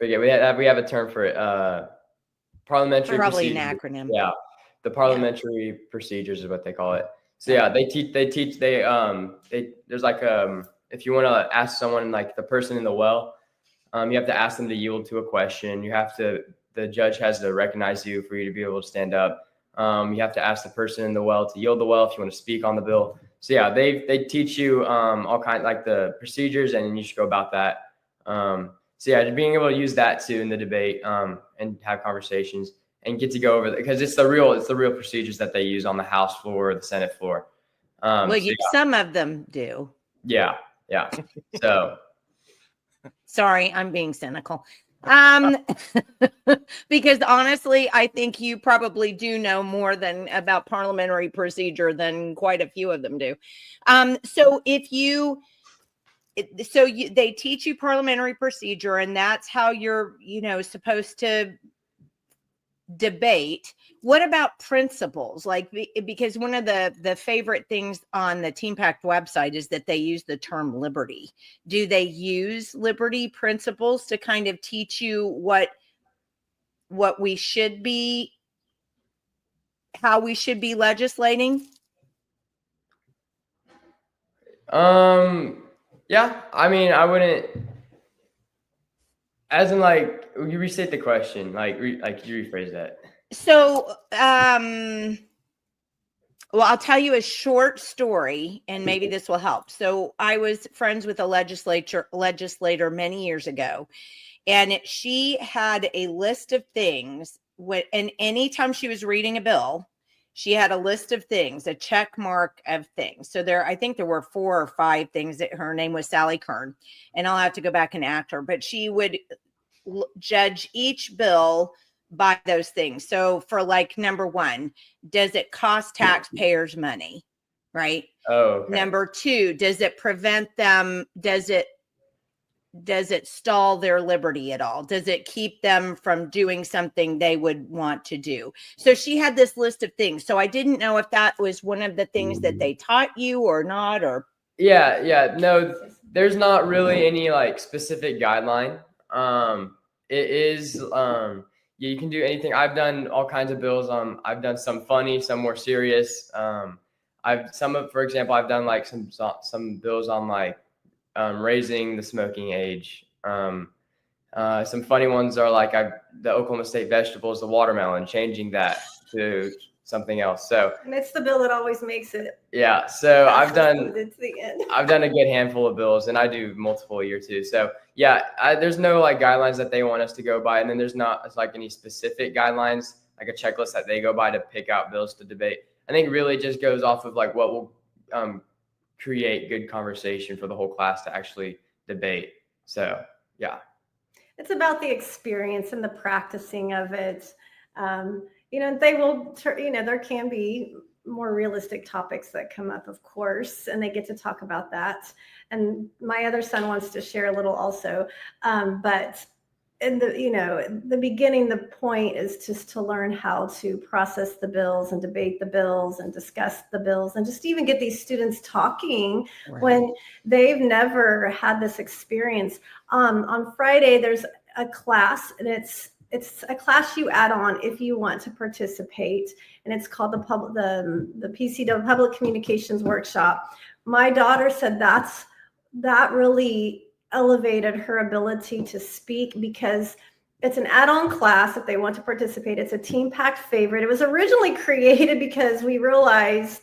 yeah, we have a term for it. Parliamentary Probably procedures. an acronym. Yeah, the parliamentary procedures is what they call it. So yeah, there's like if you want to ask someone, like the person in the well, you have to ask them to yield to a question. The judge has to recognize you for you to be able to stand up. You have to ask the person in the well to yield the well if you want to speak on the bill. So yeah, they teach you all kinds, like the procedures, and you should go about that. So yeah, being able to use that too in the debate, and have conversations and get to go over because it's the real procedures that they use on the House floor or the Senate floor. Well, some of them do. Yeah. So sorry, I'm being cynical. Because honestly, I think you probably do know more about parliamentary procedure than quite a few of them do. They teach you parliamentary procedure, and that's how you're, supposed to debate. What about principles? Because one of the favorite things on the TeenPact website is that they use the term liberty. Do they use liberty principles to kind of teach you what we should be, how we should be legislating? Yeah, I mean, I wouldn't, as in like, you restate the question, like you rephrase that. So, well, I'll tell you a short story, and maybe this will help. So I was friends with a legislator many years ago, and she had a list of things. And anytime she was reading a bill, she had a list of things, a check mark of things. So I think there were 4 or 5 things. That her name was Sally Kern, and I'll have to go back and ask her, but she would judge each bill by those things. So for like number 1, does it cost taxpayers money? Right. Oh, okay. Number 2, does it prevent them? Does it stall their liberty at all? Does it keep them from doing something they would want to do? So she had this list of things. So I didn't know if that was one of the things that they taught you or not, or. Yeah. No, there's not really any like specific guideline. It is, you can do anything. I've done all kinds of bills. I've done some funny, some more serious. For example, I've done like some bills on like, raising the smoking age. Some funny ones are like the Oklahoma State vegetables, the watermelon, changing that to something else. So, and it's the bill that always makes it. Yeah. So I've done a good handful of bills, and I do multiple a year too. So yeah, there's no like guidelines that they want us to go by. And then there's not like any specific guidelines, like a checklist that they go by to pick out bills to debate. I think really just goes off of like what will create good conversation for the whole class to actually debate. So yeah. It's about the experience and the practicing of it. They will, there can be more realistic topics that come up, of course, and they get to talk about that. And my other son wants to share a little also. But in the beginning, the point is just to learn how to process the bills and debate the bills and discuss the bills and just even get these students talking when they've never had this experience. On Friday, there's a class, and it's a class you add on if you want to participate, and it's called the PCW Public Communications Workshop. My daughter said that really elevated her ability to speak, because it's an add-on class if they want to participate. It's a TeenPact favorite. It was originally created because we realized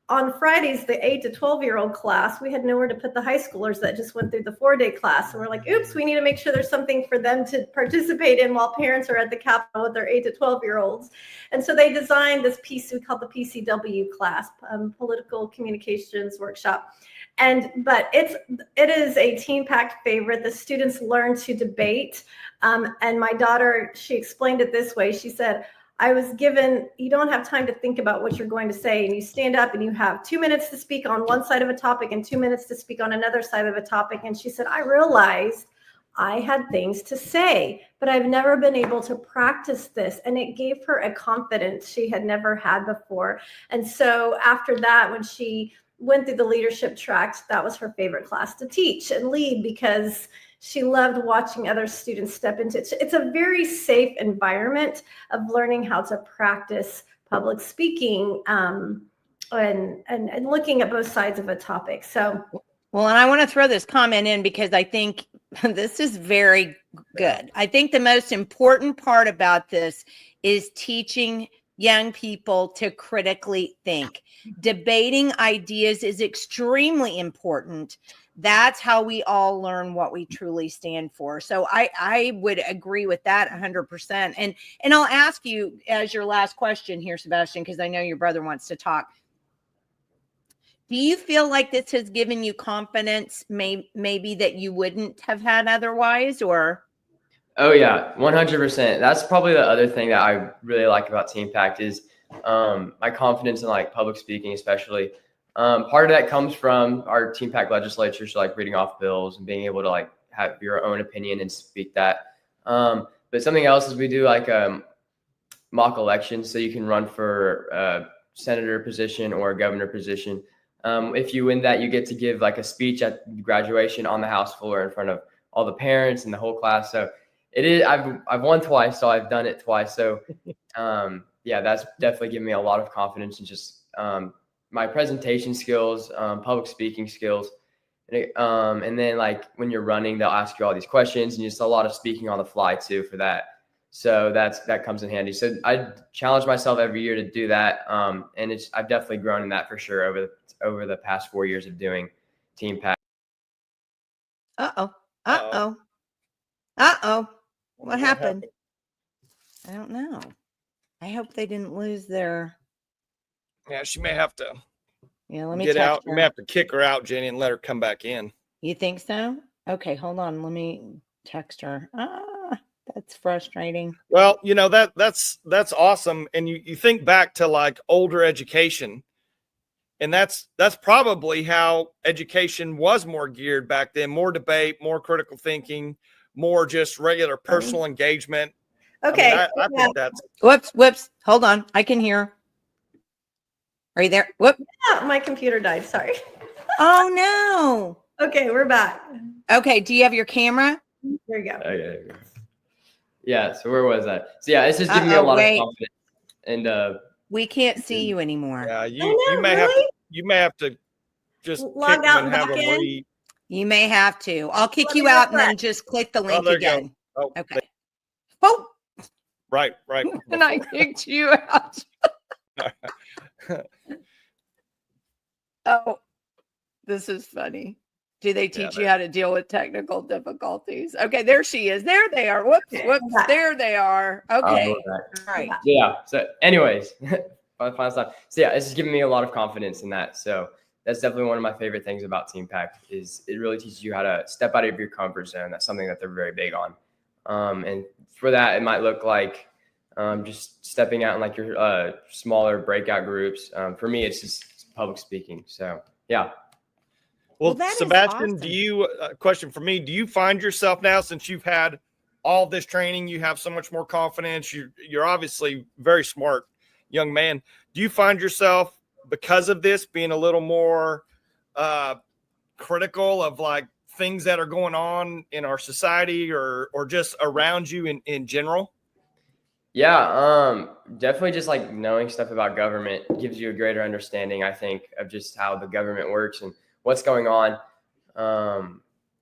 on Fridays, the 8 to 12-year-old class, we had nowhere to put the high schoolers that just went through the 4-day class. And we're like, oops, we need to make sure there's something for them to participate in while parents are at the Capitol with their 8 to 12-year-olds. And so they designed this piece we call the PCW class, Political Communications Workshop. But it is a TeenPact favorite. The students learn to debate. And my daughter, she explained it this way. She said, I was given, you don't have time to think about what you're going to say, and you stand up and you have 2 minutes to speak on one side of a topic and 2 minutes to speak on another side of a topic. And she said, I realized I had things to say, but I've never been able to practice this. And it gave her a confidence she had never had before. And so after that, when she went through the leadership track. That was her favorite class to teach and lead because she loved watching other students step into it. It's a very safe environment of learning how to practice public speaking and looking at both sides of a topic. So, well, and I want to throw this comment in because I think this is very good. I think the most important part about this is teaching young people to critically think. Debating ideas is extremely important. That's how we all learn what we truly stand for. So I would agree with that 100%. And I'll ask you as your last question here, Sebastian, because I know your brother wants to talk. Do you feel like this has given you confidence, maybe that you wouldn't have had otherwise, or? Oh yeah, 100%. That's probably the other thing that I really like about TeenPact is my confidence in like public speaking, especially. Part of that comes from our TeenPact legislatures, like reading off bills and being able to like have your own opinion and speak that. But something else is we do like mock elections, so you can run for a senator position or a governor position. If you win that, you get to give like a speech at graduation on the House floor in front of all the parents and the whole class. So it is. I've won twice, so I've done it twice. So yeah, that's definitely given me a lot of confidence in just my presentation skills, public speaking skills, and then like when you're running, they'll ask you all these questions, and just a lot of speaking on the fly too for that. So that comes in handy. So I challenge myself every year to do that, and I've definitely grown in that for sure over the past 4 years of doing TeenPact. What happened? I don't know. I hope they didn't lose their. Yeah, she may have to Let me get text out. her. You may have to kick her out, Jenny, and let her come back in. You think so? Okay, hold on. Let me text her. That's frustrating. Well, that's awesome. And you think back to like older education, and that's probably how education was more geared back then. More debate, more critical thinking, more just regular personal engagement. okay. I think that's. Whoops. Hold on. I can hear. Are you there? Whoop. Yeah, my computer died. Sorry. Oh no. Okay, we're back. Okay. Do you have your camera? There you go. Okay. Yeah. So where was I? So yeah, it's just giving me a lot of confidence. And we can't see you anymore. Yeah, you may have to just log out and have back them in. You may have to. I'll kick you out and then just click the link again. Oh, okay. Oh. Right. And I kicked you out. Oh, this is funny. Do they teach you how to deal with technical difficulties? Okay, there she is. There they are. Whoops. There they are. Okay. All right. Yeah. So anyways, final stuff. So yeah, it's just giving me a lot of confidence in that. So that's definitely one of my favorite things about TeenPact is it really teaches you how to step out of your comfort zone. That's something that they're very big on. And for that, it might look like just stepping out in like your smaller breakout groups. For me, it's just public speaking. So yeah. Well, Sebastian, awesome. Question for me, do you find yourself now, since you've had all this training, you have so much more confidence, you're obviously very smart young man. Do you find yourself, because of this, being a little more critical of like things that are going on in our society or just around you in general? Yeah, definitely just like knowing stuff about government gives you a greater understanding, I think, of just how the government works and what's going on.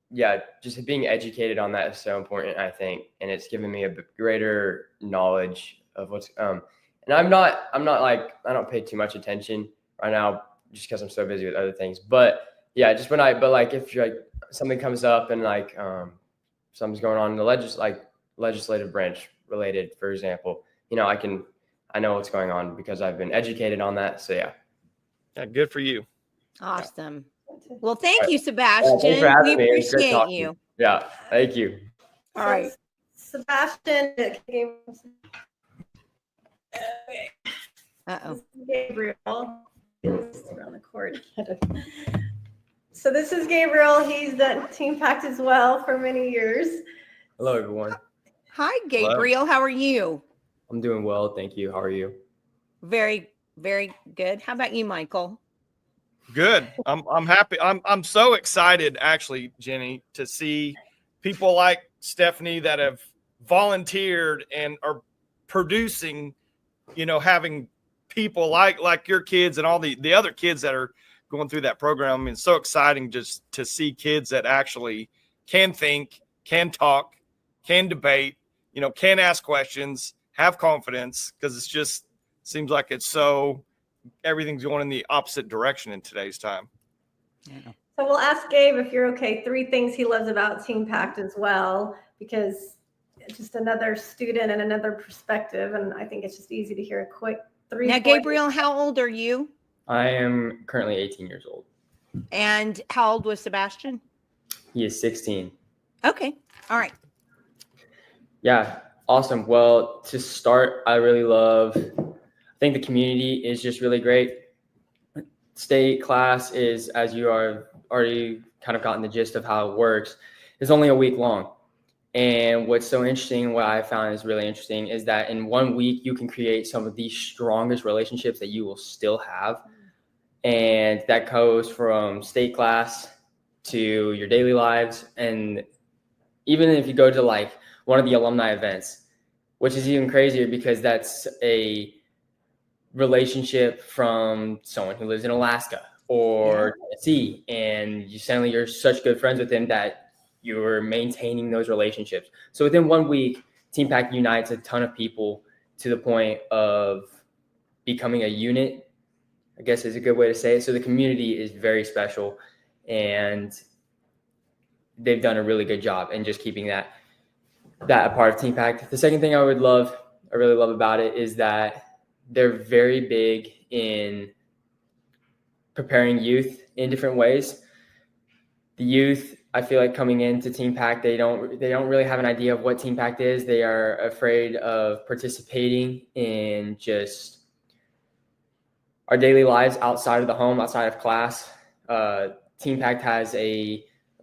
Yeah, just being educated on that is so important, I think. And it's given me a greater knowledge of what's, and I'm not like, I don't pay too much attention right now just because I'm so busy with other things. But yeah, just but like if like something comes up and like something's going on in the legislative branch related, for example, I know what's going on because I've been educated on that. So yeah. Yeah, good for you. Awesome. Yeah. Well, thank you, Sebastian. We appreciate you. Yeah, thank you. All right. Sebastian. Uh-oh. Gabriel. Around the cord. So this is Gabriel. He's done TeenPact as well for many years. Hello, everyone. Hi, Gabriel. Hello. How are you? I'm doing well, thank you. How are you? Very, very good. How about you, Michael? Good. I'm happy. I'm so excited, actually, Jenny, to see people like Stephanie that have volunteered and are producing, having people like your kids and all the other kids that are going through that program. I mean, it's so exciting just to see kids that actually can think, can talk, can debate, can ask questions, have confidence, because it's just seems like it's so everything's going in the opposite direction in today's time. Yeah. So we'll ask Gabe if you're okay. 3 things he loves about TeenPact as well, because it's just another student and another perspective. And I think it's just easy to hear a quick 3. Now, Gabriel, how old are you? I am currently 18 years old. And how old was Sebastian? He is 16. Okay. All right. Yeah. Awesome. Well, to start, I think the community is just really great. State class is, as you are already kind of gotten the gist of how it works, is only a week long. And what's so interesting, what I found is really interesting, is that in 1 week, you can create some of the strongest relationships that you will still have. And that goes from state class to your daily lives. And even if you go to like one of the alumni events, which is even crazier because that's a relationship from someone who lives in Alaska or Tennessee, and you're such good friends with them that you're maintaining those relationships. So within 1 week, TeenPact unites a ton of people to the point of becoming a unit, I guess is a good way to say it. So the community is very special, and they've done a really good job in just keeping that a part of TeenPact. The second thing I really love about it is that they're very big in preparing youth in different ways. The youth, I feel like coming into TeenPact, they don't really have an idea of what TeenPact is. They are afraid of participating in just our daily lives outside of the home, outside of class. TeenPact has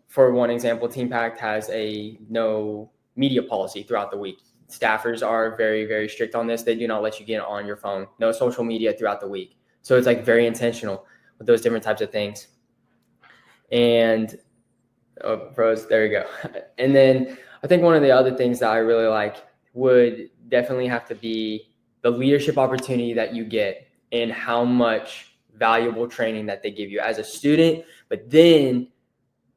for one example, TeenPact has a no media policy throughout the week. Staffers are very, very strict on this. They do not let you get on your phone. No social media throughout the week. So it's like very intentional with those different types of things. And pros, there you go. And then I think one of the other things that I really like would definitely have to be the leadership opportunity that you get and how much valuable training that they give you as a student, but then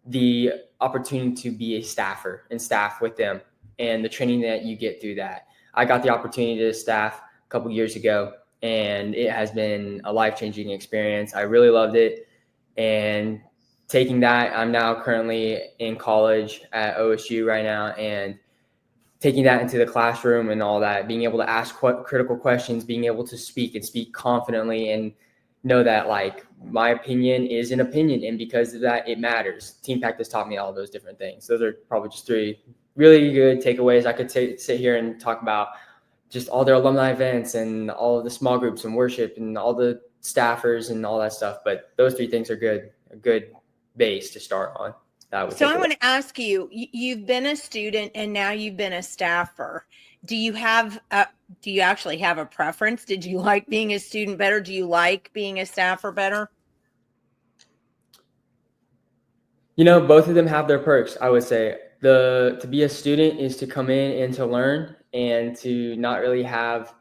the opportunity to be a staffer and staff with them and the training that you get through that. I got the opportunity to staff a couple years ago, and it has been a life-changing experience. I really loved it. And taking that, I'm now currently in college at OSU right now, and taking that into the classroom and all that, being able to ask critical questions, being able to speak and speak confidently and know that like my opinion is an opinion. And because of that, it matters. TeenPact has taught me all those different things. Those are probably just 3 really good takeaways. I could sit here and talk about just all their alumni events and all of the small groups and worship and all the staffers and all that stuff. But those 3 things are a good base to start on. So I want to ask you, you've been a student and now you've been a staffer. Do you actually have a preference? Did you like being a student better? Do you like being a staffer better? Both of them have their perks, I would say. To be a student is to come in and to learn and to not really have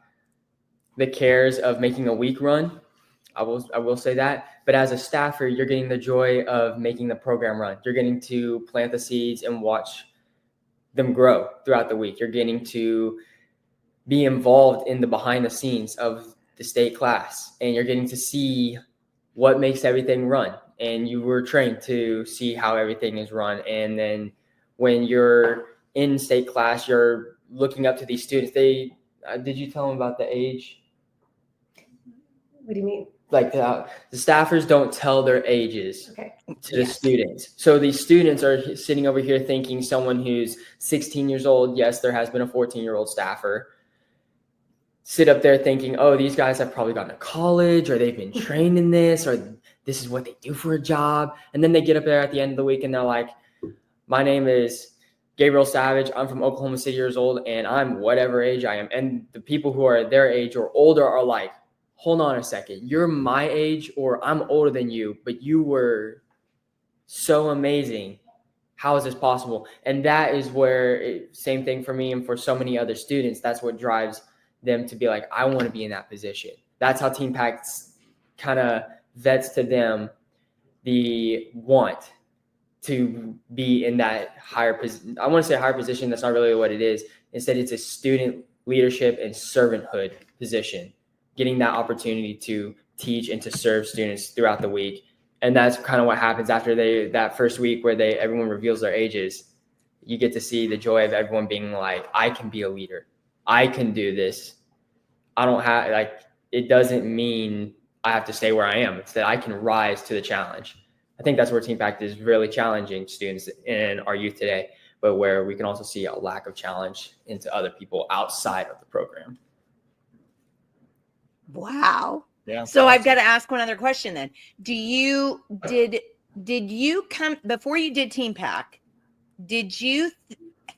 the cares of making a week run. I will say that. But as a staffer, you're getting the joy of making the program run. You're getting to plant the seeds and watch them grow throughout the week. You're getting to be involved in the behind the scenes of the state class, and you're getting to see what makes everything run. And you were trained to see how everything is run. And then when you're in state class, you're looking up to these students. Did you tell them about the age? What do you mean? Like the staffers don't tell their ages to the students. So these students are sitting over here thinking someone who's 16 years old, yes, there has been a 14-year-old staffer, sit up there thinking, oh, these guys have probably gone to college or they've been trained in this or this is what they do for a job. And then they get up there at the end of the week and they're like, my name is Gabriel Savage. I'm from Oklahoma City years old and I'm whatever age I am. And the people who are their age or older are like, hold on a second, you're my age or I'm older than you, but you were so amazing. How is this possible? And that is where same thing for me and for so many other students. That's what drives them to be like, I want to be in that position. That's how TeenPact kind of vets to them the want to be in that higher position. I want to say higher position. That's not really what it is. Instead, it's a student leadership and servanthood position, getting that opportunity to teach and to serve students throughout the week. And that's kind of what happens after that first week where everyone reveals their ages. You get to see the joy of everyone being like, I can be a leader. I can do this. I don't have, like, it doesn't mean I have to stay where I am. It's that I can rise to the challenge. I think that's where TeenPact is really challenging students in our youth today, but where we can also see a lack of challenge into other people outside of the program. Wow. Yeah. So I've got to ask one other question then. Did you come before you did TeenPact? Did you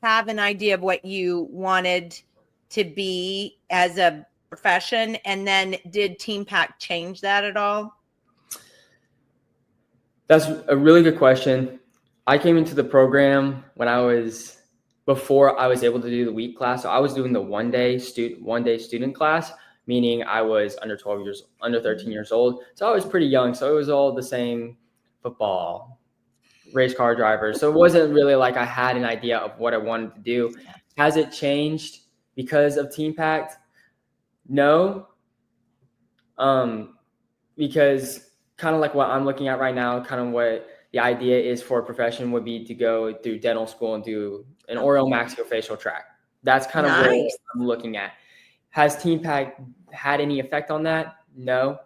have an idea of what you wanted to be as a profession? And then did TeenPact change that at all? That's a really good question. I came into the program before I was able to do the week class. So I was doing the one day student class, meaning I was under 13 years old. So I was pretty young. So it was all the same: football, race car driver. So it wasn't really like I had an idea of what I wanted to do. Has it changed because of TeenPact? No. Because kind of like what I'm looking at right now, kind of what the idea is for a profession would be to go through dental school and do an oral maxillofacial track. That's kind of what I'm looking at. Has TeenPact had any effect on that? No.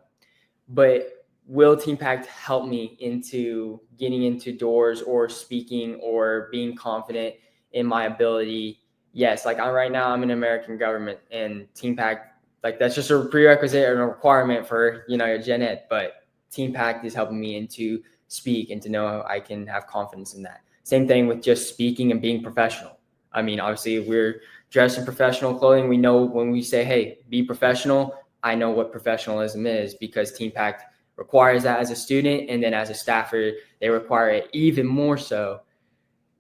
But will TeenPact help me into getting into doors or speaking or being confident in my ability? Yes. Like right now, I'm in American government, and TeenPact, like, that's just a prerequisite and a requirement for, your gen ed. But TeenPact is helping me into speak and to know I can have confidence in that. Same thing with just speaking and being professional. I mean, obviously, we're dressed in professional clothing. We know when we say, hey, be professional, I know what professionalism is, because TeenPact requires that as a student. And then as a staffer, they require it even more so.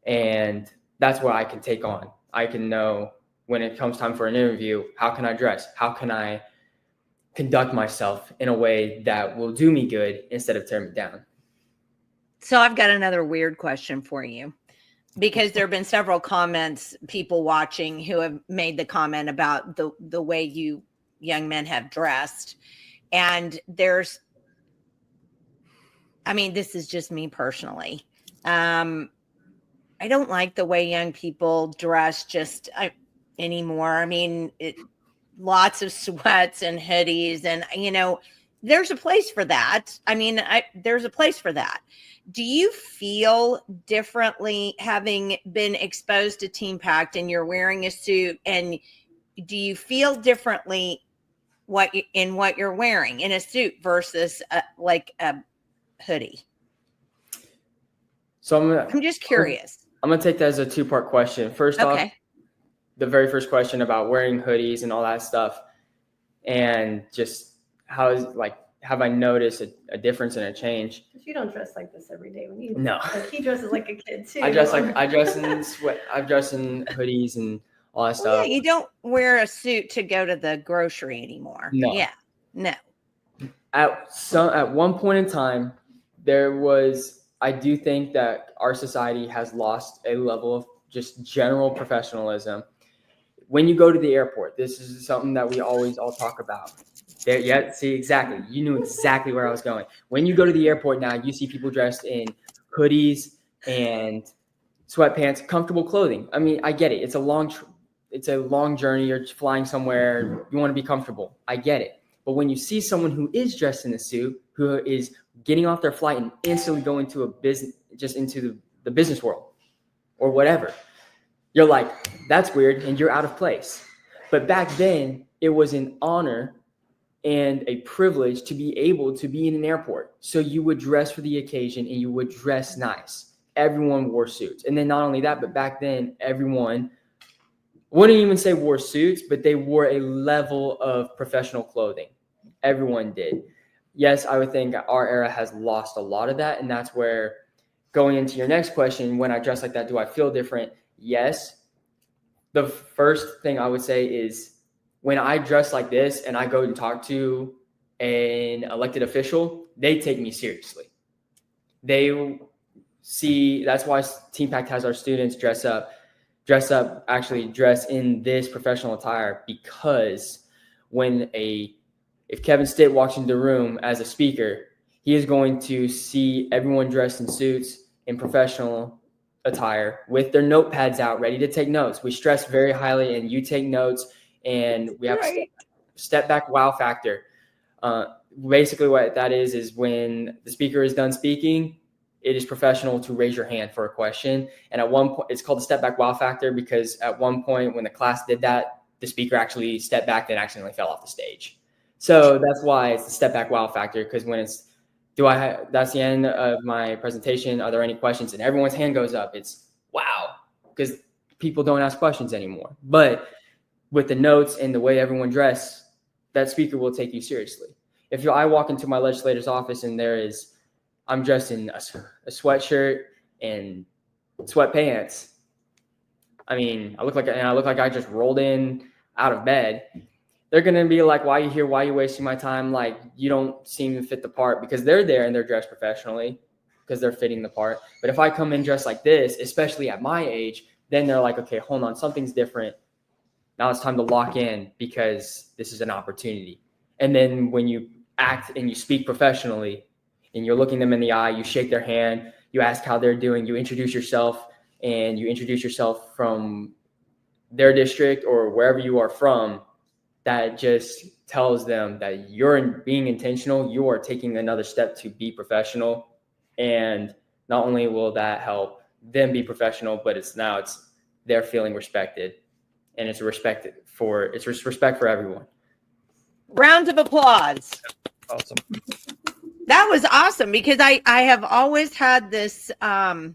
And that's what I can take on. I can know when it comes time for an interview, how can I dress? How can I conduct myself in a way that will do me good instead of tear me down? So I've got another weird question for you, because there have been several comments, people watching who have made the comment about the way you young men have dressed. And this is just me personally. I don't like the way young people dress anymore. I mean, lots of sweats and hoodies, and there's a place for that. There's a place for that. Do you feel differently having been exposed to TeenPact and you're wearing a suit? And do you feel differently what you're wearing in a suit versus like a hoodie? So I'm just curious. I'm going to take that as a two-part question. First off, the very first question about wearing hoodies and all that stuff, and just have I noticed a difference and a change? But you don't dress like this every day. No. Like, he dresses like a kid too. I dress in hoodies and all that stuff. Yeah, you don't wear a suit to go to the grocery anymore. No. Yeah, no. At one point in time, I do think that our society has lost a level of just general professionalism. When you go to the airport, this is something that we always all talk about. See, exactly. You knew exactly where I was going. When you go to the airport now, you see people dressed in hoodies and sweatpants, comfortable clothing. I mean, I get it. It's a long journey. You're flying somewhere. You want to be comfortable. I get it. But when you see someone who is dressed in a suit, who is getting off their flight and instantly going to a business, just into the business world or whatever, you're like, that's weird, and you're out of place. But back then, it was an honor and a privilege to be able to be in an airport. So you would dress for the occasion and you would dress nice. Everyone wore suits. And then not only that, but back then, everyone wouldn't even say wore suits, but they wore a level of professional clothing. Everyone did. Yes, I would think our era has lost a lot of that. And that's where, going into your next question, when I dress like that, do I feel different? Yes. The first thing I would say is when I dress like this and I go and talk to an elected official, they take me seriously. They see, that's why TeenPact has our students dress in this professional attire, because if Kevin Stitt walks into the room as a speaker, he is going to see everyone dressed in suits in professional attire with their notepads out, ready to take notes. We stress very highly, and you take notes, and we have a step back wow factor. Basically what that is when the speaker is done speaking, it is professional to raise your hand for a question. And at one point, it's called the step back wow factor, because at one point when the class did that, the speaker actually stepped back and accidentally fell off the stage. So that's why it's the step back wow factor, because when it's, that's the end of my presentation. Are there any questions? And everyone's hand goes up. It's wow, because people don't ask questions anymore. But with the notes and the way everyone dress, that speaker will take you seriously. If I walk into my legislator's office and I'm dressed in a sweatshirt and sweatpants, I mean, I look like I just rolled in out of bed, they're going to be like, why are you here? Why are you wasting my time? Like, you don't seem to fit the part, because they're there and they're dressed professionally because they're fitting the part. But if I come in dressed like this, especially at my age, then they're like, okay, hold on, something's different. Now it's time to lock in, because this is an opportunity. And then when you act and you speak professionally and you're looking them in the eye, you shake their hand, you ask how they're doing, you introduce yourself, and you introduce yourself from their district or wherever you are from, that just tells them that you're being intentional. You are taking another step to be professional. And not only will that help them be professional, but they're feeling respected, and it's respect for everyone. Round of applause. Awesome. That was awesome, because I have always had this, I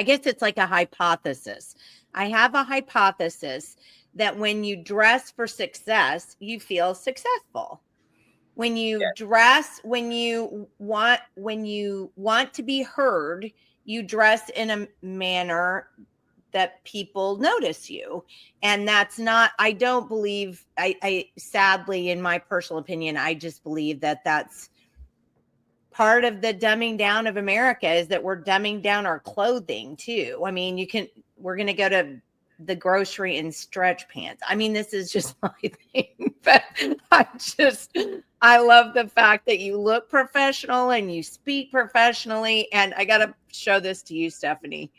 guess it's like a hypothesis. I have a hypothesis that when you dress for success, you feel successful. When you dress, when you want to be heard, you dress in a manner that people notice you. And that's not, I don't believe, I sadly, in my personal opinion, I just believe that that's part of the dumbing down of America, is that we're dumbing down our clothing too. I mean, we're going to go to the grocery in stretch pants. I mean, this is just my thing, but I love the fact that you look professional and you speak professionally. And I got to show this to you, Stephanie.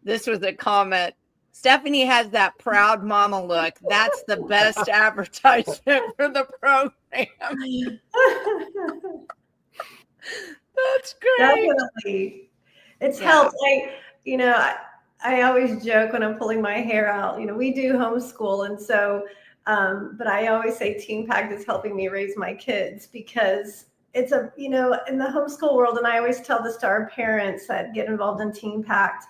This was a comment. Stephanie has that proud mama look. That's the best advertisement for the program. That's great. Definitely. It's helped. I always joke when I'm pulling my hair out, we do homeschool. And so, but I always say TeenPact is helping me raise my kids, because it's in the homeschool world. And I always tell this to our parents that get involved in TeenPact.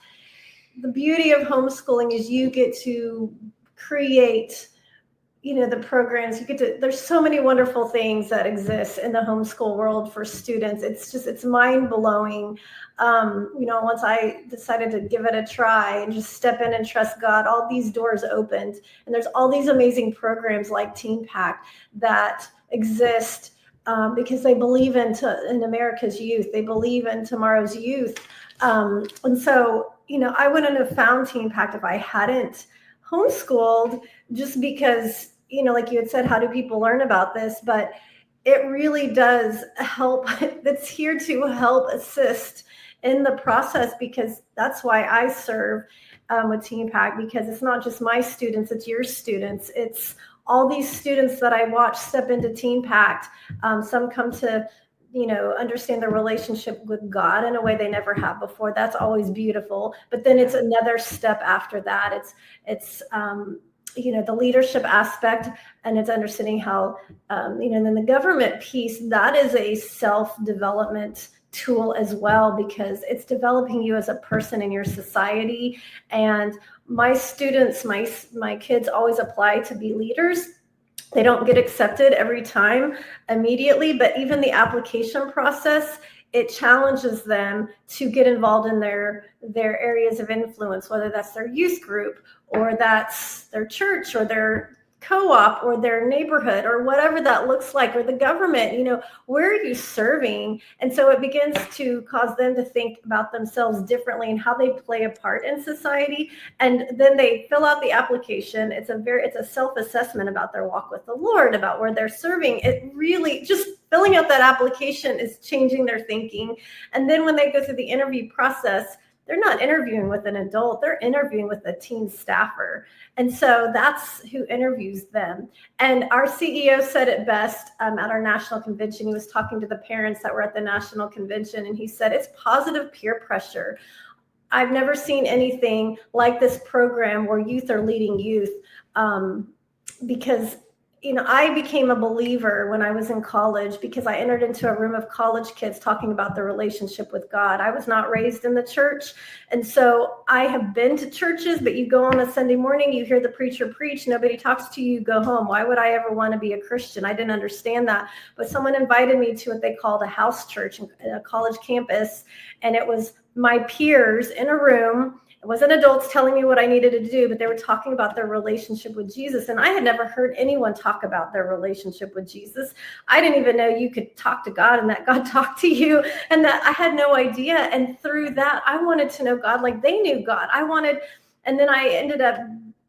The beauty of homeschooling is you get to create, the programs. There's so many wonderful things that exist in the homeschool world for students. It's mind blowing. Once I decided to give it a try and just step in and trust God, all these doors opened, and there's all these amazing programs like TeenPact that exist because they believe in America's youth. They believe in tomorrow's youth. And so, I wouldn't have found TeenPact if I hadn't homeschooled, just because, like you had said, how do people learn about this? But it really does help. It's here to help assist in the process, because that's why I serve with TeenPact, because it's not just my students, it's your students. It's all these students that I watch step into TeenPact. Some come to understand their relationship with God in a way they never have before. That's always beautiful. But then it's another step after that. It's the leadership aspect, and it's understanding how, and then the government piece, that is a self-development tool as well, because it's developing you as a person in your society. And my students, my kids always apply to be leaders. They don't get accepted every time immediately, but even the application process, it challenges them to get involved in their areas of influence, whether that's their youth group or that's their church or their co-op or their neighborhood or whatever that looks like, or the government. Where are you serving? And so it begins to cause them to think about themselves differently and how they play a part in society. And then they fill out the application. It's a self-assessment about their walk with the Lord, about where they're serving. It really, just filling out that application is changing their thinking. And then when they go through the interview process, they're not interviewing with an adult, they're interviewing with a teen staffer. And so that's who interviews them. And our CEO said it best at our national convention. He was talking to the parents that were at the national convention, and he said, it's positive peer pressure. I've never seen anything like this program where youth are leading youth, because I became a believer when I was in college because I entered into a room of college kids talking about their relationship with God. I was not raised in the church. And so I have been to churches, but you go on a Sunday morning, you hear the preacher preach, nobody talks to you, you go home. Why would I ever want to be a Christian? I didn't understand that. But someone invited me to what they called a house church in a college campus. And it was my peers in a room. It wasn't adults telling me what I needed to do, but they were talking about their relationship with Jesus. And I had never heard anyone talk about their relationship with Jesus. I didn't even know you could talk to God and that God talked to you, and that I had no idea. And through that, I wanted to know God like they knew God. And then I ended up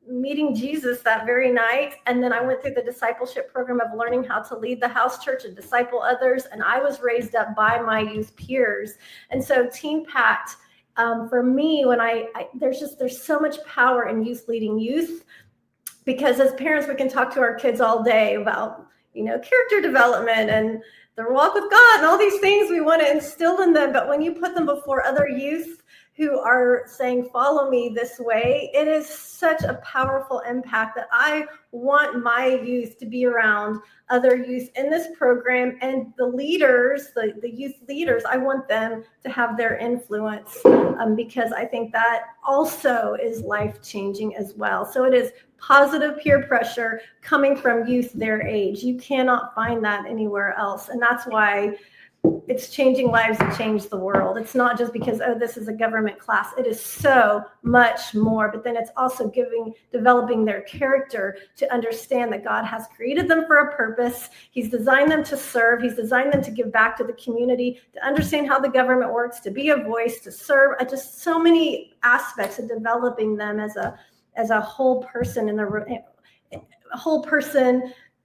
meeting Jesus that very night. And then I went through the discipleship program of learning how to lead the house church and disciple others. And I was raised up by my youth peers. And so TeenPact, for me, when there's so much power in youth leading youth, because as parents, we can talk to our kids all day about, character development and their walk with God and all these things we want to instill in them. But when you put them before other youth who are saying, follow me this way, it is such a powerful impact that I want my youth to be around other youth in this program, and the leaders, the youth leaders, I want them to have their influence, because I think that also is life-changing as well. So it is positive peer pressure coming from youth their age. You cannot find that anywhere else. And that's why it's changing lives and change the world. It's not just because, this is a government class. It is so much more. But then it's also developing their character to understand that God has created them for a purpose. He's designed them to serve. He's designed them to give back to the community, to understand how the government works, to be a voice, to serve. Just so many aspects of developing them as a whole person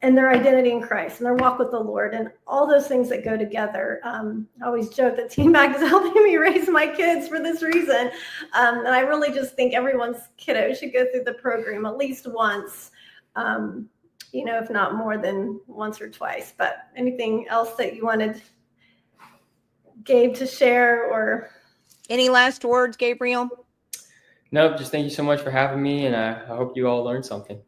and their identity in Christ and their walk with the Lord and all those things that go together. I always joke that TeenPact is helping me raise my kids for this reason. And I really just think everyone's kiddo should go through the program at least once, if not more than once or twice. But anything else that you wanted Gabe to share, or any last words, Gabriel? Nope, just thank you so much for having me, and I hope you all learned something.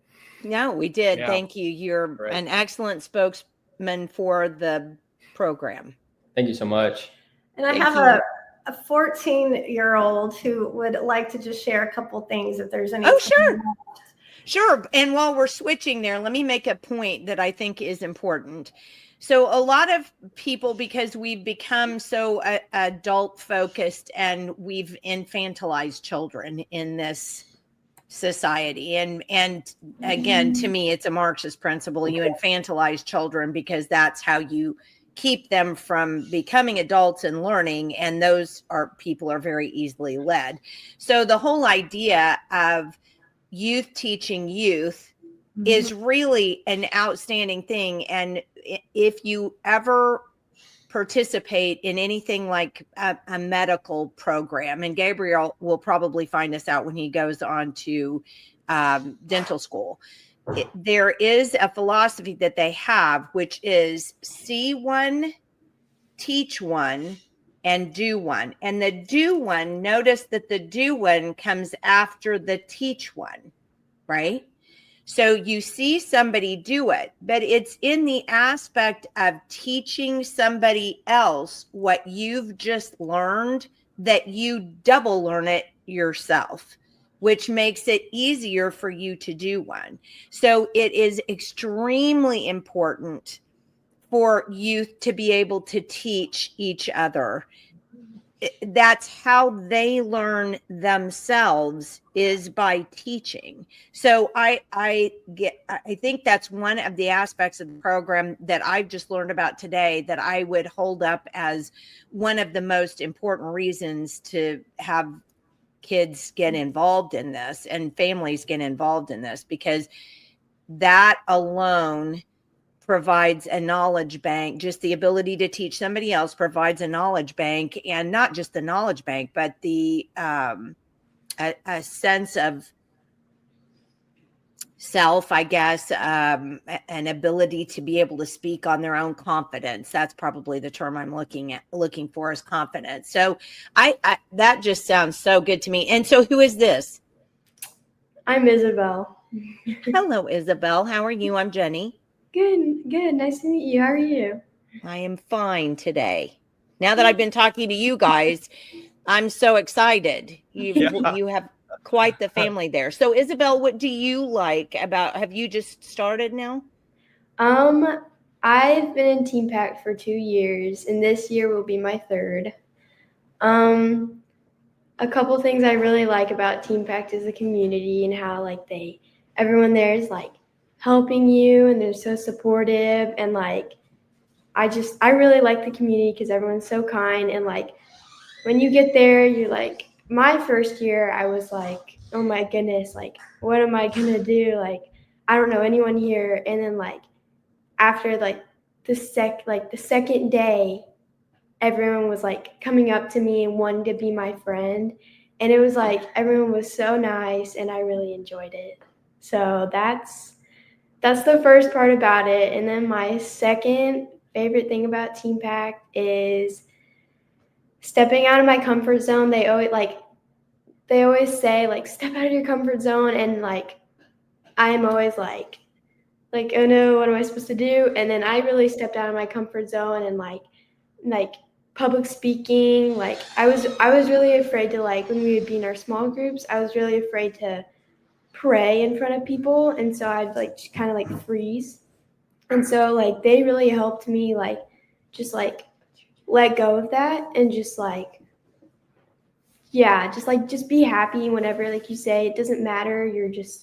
No, we did. Yeah. Thank you. You're an excellent spokesman for the program. Thank you so much. And I have a 14-year-old who would like to just share a couple things if there's any. Oh, sure. Sure. And while we're switching there, let me make a point that I think is important. So a lot of people, because we've become so adult focused and we've infantilized children in this society. And again, to me, it's a Marxist principle. You infantilize children because that's how you keep them from becoming adults and learning. And those people are very easily led. So the whole idea of youth teaching youth is really an outstanding thing. And if you ever participate in anything like a medical program, and Gabriel will probably find this out when he goes on to dental school, there is a philosophy that they have, which is see one, teach one, and do one. And the do one, notice that the do one comes after the teach one, right? So you see somebody do it, but it's in the aspect of teaching somebody else what you've just learned that you double learn it yourself. which makes it easier for you to do one. So it is extremely important for youth to be able to teach each other. That's how they learn themselves, is by teaching. So I think that's one of the aspects of the program that I've just learned about today that I would hold up as one of the most important reasons to have kids get involved in this and families get involved in this, because that alone provides a knowledge bank. Just the ability to teach somebody else provides a knowledge bank, and not just the knowledge bank, but the a sense of self, I guess, an ability to be able to speak on their own confidence. That's probably the term I'm looking for, is confidence. So I that just sounds so good to me. And so who is this? I'm Isabel. Hello, Isabel. How are you? I'm Jenny. Good. Nice to meet you. How are you? I am fine today. Now that I've been talking to you guys, I'm so excited. You have quite the family there. So Isabel, what do you like about, have you just started now? I've been in TeenPact for 2 years, and this year will be my third. A couple things I really like about TeenPact is the community and how like everyone there is like helping you, and they're so supportive, and like I really like the community because everyone's so kind, and like when you get there, you're like, my first year I was like, oh my goodness, like what am I gonna do? Like I don't know anyone here. And then like after like the second day, everyone was like coming up to me and wanting to be my friend, and it was like everyone was so nice, and I really enjoyed it. So that's the first part about it. And then my second favorite thing about TeenPact is stepping out of my comfort zone. They always say like step out of your comfort zone, and like I'm always like oh no, what am I supposed to do? And then I really stepped out of my comfort zone, and like public speaking, like I was really afraid to, like when we would be in our small groups, I was really afraid to pray in front of people, and so I'd like kind of like freeze. And so like they really helped me like just like let go of that, and just like just be happy whenever, like you say, it doesn't matter, you're just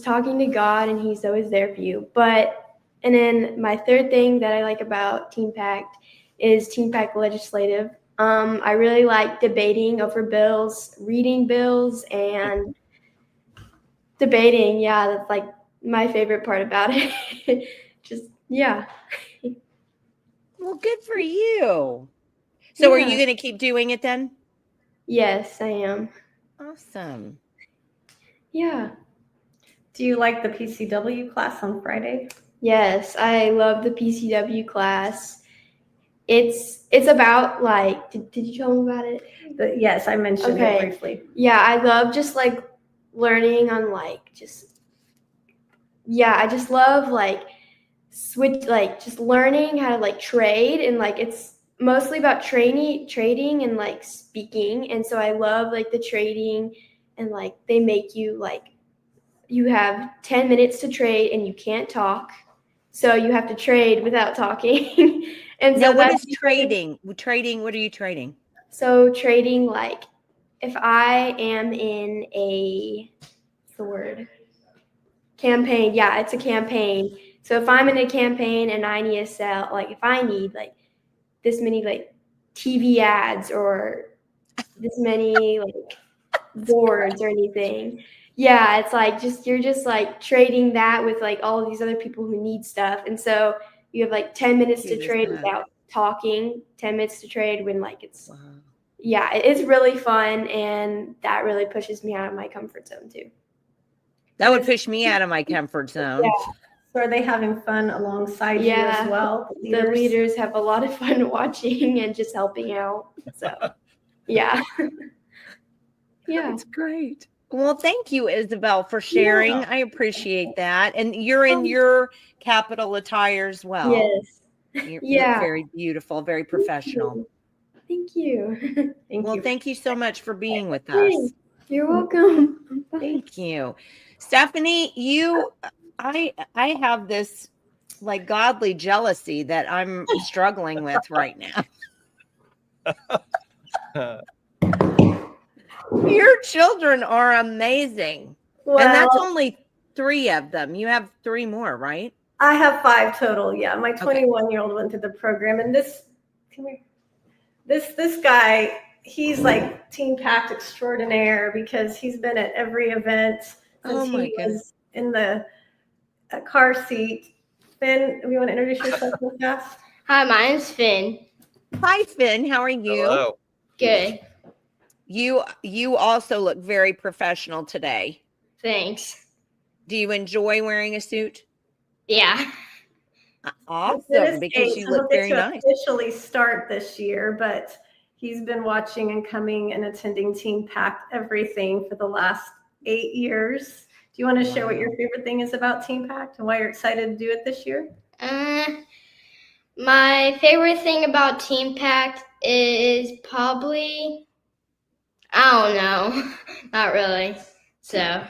talking to God, and he's always there for you. And then my third thing that I like about TeenPact is TeenPact legislative. I really like debating over bills, reading bills, and debating. Yeah, that's like my favorite part about it. Yeah. Well, good for you. So are you going to keep doing it then? Yes, I am. Awesome. Yeah. Do you like the PCW class on Friday? Yes, I love the PCW class. It's about like, did you tell me about it? Yes, I mentioned it briefly. Yeah, I love just like learning on like I just love like just learning how to like trade, and like it's mostly about trading and like speaking. And so I love like the trading, and like they make you like, you have 10 minutes to trade and you can't talk. So you have to trade without talking. And now, so what is trading? Trading, what are you trading? So trading, like if I am in campaign, yeah, it's a campaign. So if I'm in a campaign and I need to sell, like if I need like this many like TV ads or this many like boards or anything, yeah, it's like you're just like trading that with like all of these other people who need stuff. And so you have like 10 minutes to trade without talking, 10 minutes to trade when like it's, yeah, it's really fun. And that really pushes me out of my comfort zone too. That would push me out of my comfort zone. Yeah. So are they having fun alongside you as well? The leaders have a lot of fun watching and just helping out. So yeah. Yeah. That's great. Well, thank you, Isabel, for sharing. I appreciate that. And you're in your Capitol attire as well. Yes. You look very beautiful, very professional. Thank you. Thank you so much for being with us. You're welcome. Thank you. Stephanie, I have this like godly jealousy that I'm struggling with right now. Your children are amazing. Well, and that's only 3 of them. You have 3 more, right? I have 5 total. Yeah. My 21-year-old went through the program, and this guy, he's like TeenPact extraordinaire because he's been at every event since he was in the car seat. Finn, you want to introduce yourself real fast? Hi, my name's Finn. Hi, Finn. How are you? Hello. Good. You also look very professional today. Thanks. Do you enjoy wearing a suit? Yeah. Awesome, because you look very nice. Officially start this year, but he's been watching and coming and attending TeenPact everything for the last 8 years. Do you want to share what your favorite thing is about TeenPact and why you're excited to do it this year? My favorite thing about TeenPact is probably, I don't know, not really. So.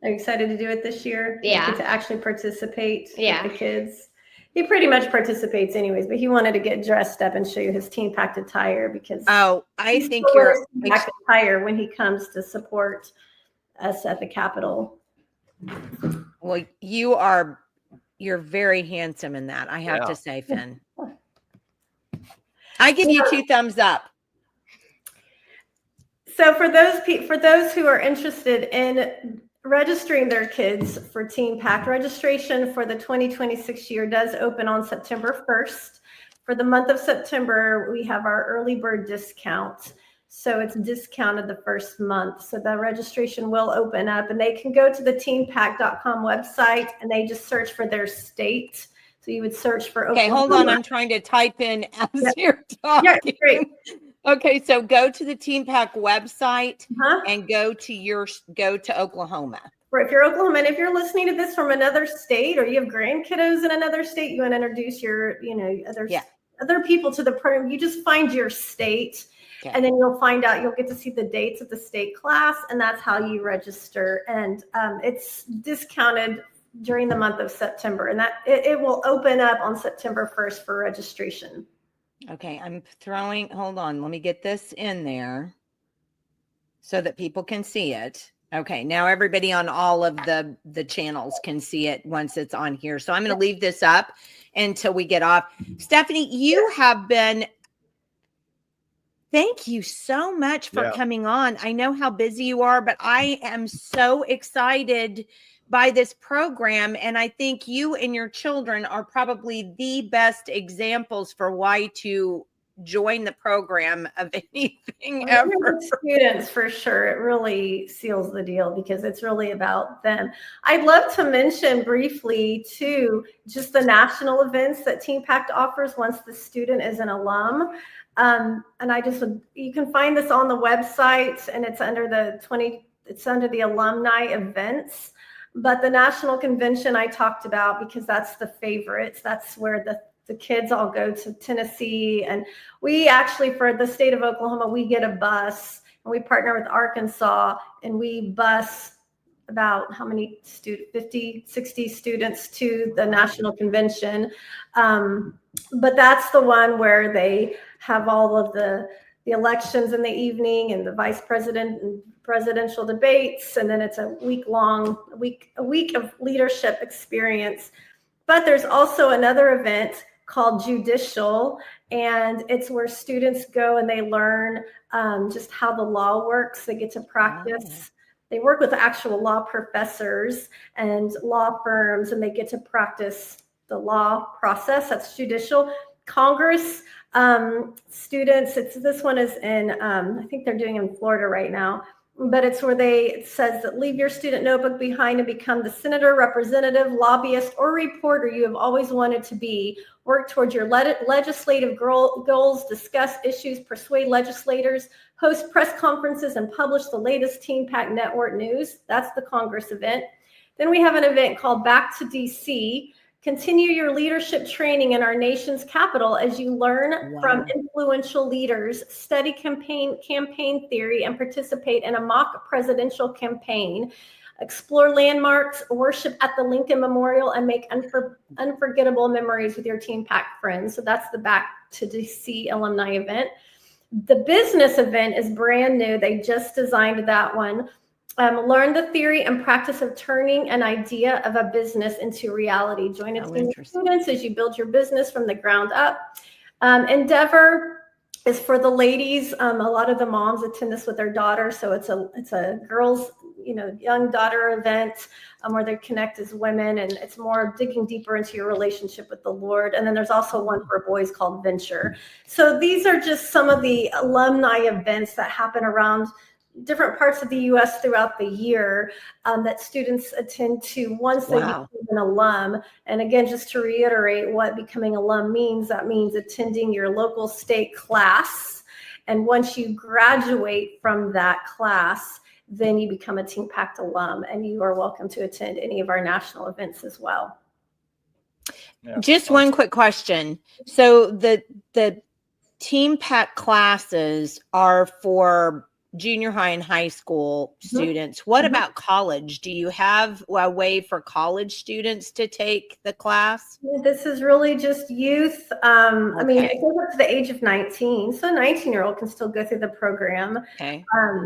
Are you excited to do it this year? Yeah. To actually participate with the kids? He pretty much participates anyways, but he wanted to get dressed up and show you his TeenPact attire because I think you're TeenPact attire when he comes to support us at the Capitol. Well, you're very handsome in that. I have to say, Finn. I give you 2 thumbs up. So for those who are interested in registering their kids for TeenPact, registration for the 2026 year does open on September 1st. For the month of September, we have our early bird discount. So it's discounted the first month. So the registration will open up and they can go to the teenpact.com website and they just search for their state. So you would search for Oklahoma. Hold on. I'm trying to type in as you're talking. Yeah, great. Okay, so go to the TeenPact website and go to Oklahoma. Or if you're Oklahoma, and if you're listening to this from another state or you have grandkiddos in another state, you want to introduce your, other people to the program, you just find your state. Okay. And then you'll get to see the dates of the state class, and that's how you register. And it's discounted during the month of September, and that it will open up on September 1st for registration. Okay, hold on, let me get this in there so that people can see it. Okay, now everybody on all of the channels can see it once it's on here. So I'm going to leave this up until we get off. Stephanie, you have been... Thank you so much for coming on. I know how busy you are, but I am so excited by this program. And I think you and your children are probably the best examples for why to join the program of anything ever. Students, for sure. It really seals the deal because it's really about them. I'd love to mention briefly, too, just the national events that TeenPact offers once the student is an alum. And you can find this on the website, and it's under the alumni events. But the national convention I talked about, because that's the favorites. That's where the kids all go to Tennessee. And we actually, for the state of Oklahoma, we get a bus and we partner with Arkansas and we bus about 50, 60 students to the national convention. But that's the one where they have all of the elections in the evening and the vice president and presidential debates. And then it's a week of leadership experience. But there's also another event called Judicial, and it's where students go and they learn just how the law works. They get to practice. They work with actual law professors and law firms, and they get to practice the law process. That's Judicial. Congress students, this one is in, I think they're doing it in Florida right now, but it's where it says that leave your student notebook behind and become the senator, representative, lobbyist, or reporter you have always wanted to be. Work towards your legislative goals, discuss issues, persuade legislators, host press conferences, and publish the latest TeenPact network news. That's the Congress event. Then we have an event called Back to DC. Continue your leadership training in our nation's capital as you learn Wow. from influential leaders, study campaign theory, and participate in a mock presidential campaign. Explore landmarks, worship at the Lincoln Memorial, and make unforgettable memories with your TeenPact friends. So that's the Back to DC alumni event. The business event is brand new. They just designed that one. Learn the theory and practice of turning an idea of a business into reality. Join a team of students as you build your business from the ground up. Endeavor is for the ladies. A lot of the moms attend this with their daughters, so it's a girls, young daughter event where they connect as women, and it's more digging deeper into your relationship with the Lord. And then there's also one for boys called Venture. So these are just some of the alumni events that happen around different parts of the U.S. throughout the year that students attend to once they become an alum. And again, just to reiterate what becoming alum means, that means attending your local state class. And once you graduate from that class, then you become a TeenPact alum, and you are welcome to attend any of our national events as well. Yeah, just one quick question. So the TeenPact classes are for junior high and high school students. What about college? Do you have a way for college students to take the class? This is really just youth. I mean, it goes up to the age of 19. So a 19-year-old can still go through the program. Okay.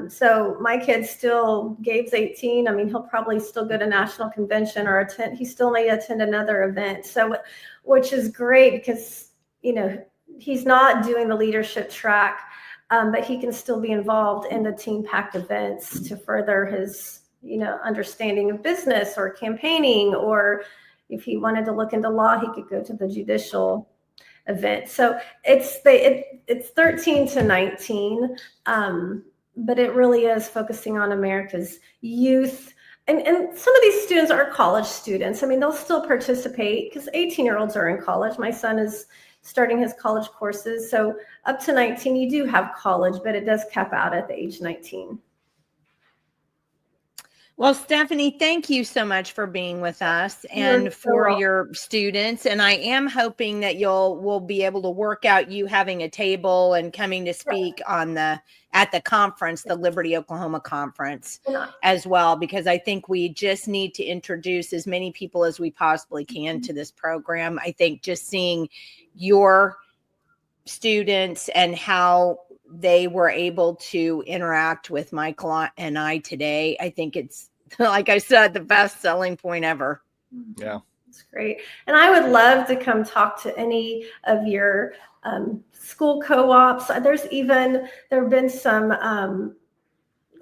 So my kid still, Gabe's 18. I mean, he'll probably still go to national convention or he still may attend another event. So, which is great because, he's not doing the leadership track. But he can still be involved in the TeenPact events to further his, understanding of business or campaigning, or if he wanted to look into law, he could go to the judicial event. So it's 13 to 19, but it really is focusing on America's youth. And some of these students are college students. I mean, they'll still participate because 18-year-olds are in college. My son is starting his college courses. So up to 19, you do have college, but it does cap out at the age 19. Well, Stephanie, thank you so much for being with us and for your students. And I am hoping that we'll be able to work out you having a table and coming to speak at the conference, the Liberty Oklahoma conference as well, because I think we just need to introduce as many people as we possibly can to this program. I think just seeing your students and how they were able to interact with Michael and I today, I think it's, like I said, the best selling point ever. Yeah. It's great. And I would love to come talk to any of your school co-ops. There have been some,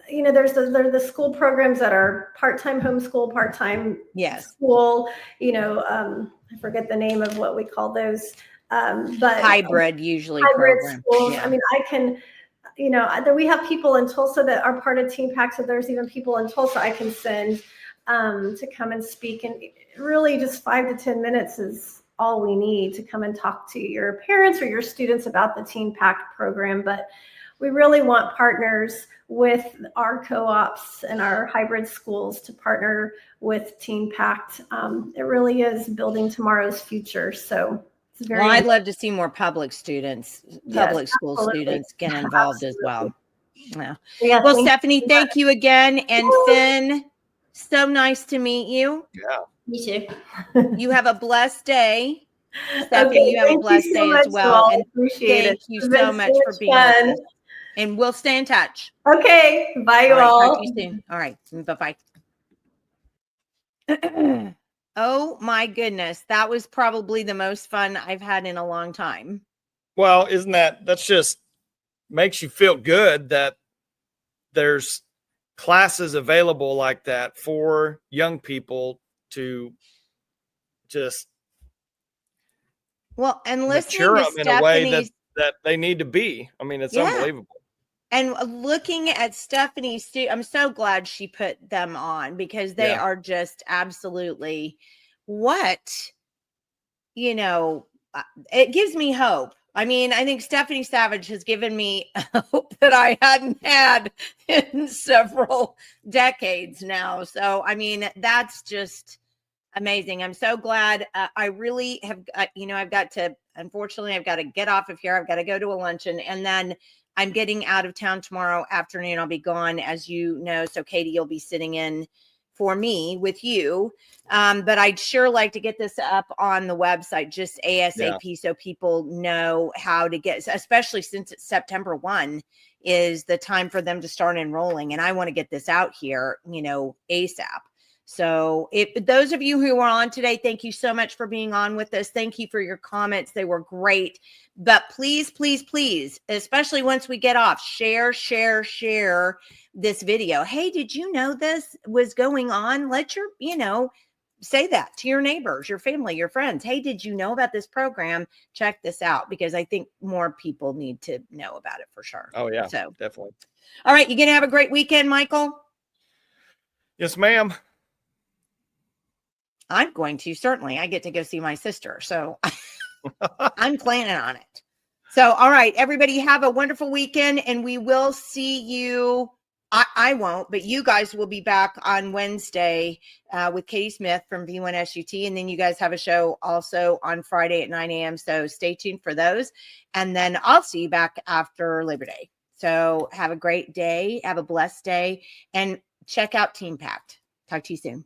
there's the school programs that are part-time homeschool, part-time school, I forget the name of what we call those. But hybrid usually hybrid program. schools. Yeah. I mean, I can, we have people in Tulsa that are part of TeenPact. So there's even people in Tulsa I can send to come and speak. And really just 5 to 10 minutes is all we need to come and talk to your parents or your students about the TeenPact program. But we really want partners with our co-ops and our hybrid schools to partner with TeenPact. It really is building tomorrow's future. So well, I'd love to see more public students, school students get involved as well. Yeah. Well, Stephanie, thank you again. And Finn, so nice to meet you. Yeah. Me too. You have a blessed day. Stephanie, you have a blessed day as well. And thank you so much for being with us. And we'll stay in touch. Okay. Bye, you all. Talk to you soon. All right. Bye-bye. Oh my goodness. That was probably the most fun I've had in a long time. Well, that's just makes you feel good that there's classes available like that for young people to just and mature them in a way that they need to be. I mean, it's unbelievable. And looking at Stephanie's, I'm so glad she put them on because they are just absolutely it gives me hope. I mean, I think Stephanie Savage has given me hope that I hadn't had in several decades now. So, I mean, that's just Amazing. I'm so glad. I really have, unfortunately, I've got to get off of here. I've got to go to a luncheon, and then I'm getting out of town tomorrow afternoon. I'll be gone, as you know. So Katie, you'll be sitting in for me with you. But I'd sure like to get this up on the website just ASAP so people know how to get, especially since it's September 1 is the time for them to start enrolling. And I want to get this out here, ASAP. So those of you who are on today, thank you so much for being on with us. Thank you for your comments. They were great. But please, please, please, especially once we get off, share this video. Hey, did you know this was going on? Let your, say that to your neighbors, your family, your friends. Hey, did you know about this program? Check this out, because I think more people need to know about it for sure. Oh, yeah. So definitely. All right. You going to have a great weekend, Michael? Yes, ma'am. I'm going to, certainly. I get to go see my sister. So I'm planning on it. So, all right, everybody have a wonderful weekend, and we will see you. I won't, but you guys will be back on Wednesday with Katie Smith from V1SUT. And then you guys have a show also on Friday at 9 a.m. So stay tuned for those. And then I'll see you back after Labor Day. So have a great day. Have a blessed day, and check out TeenPact. Talk to you soon.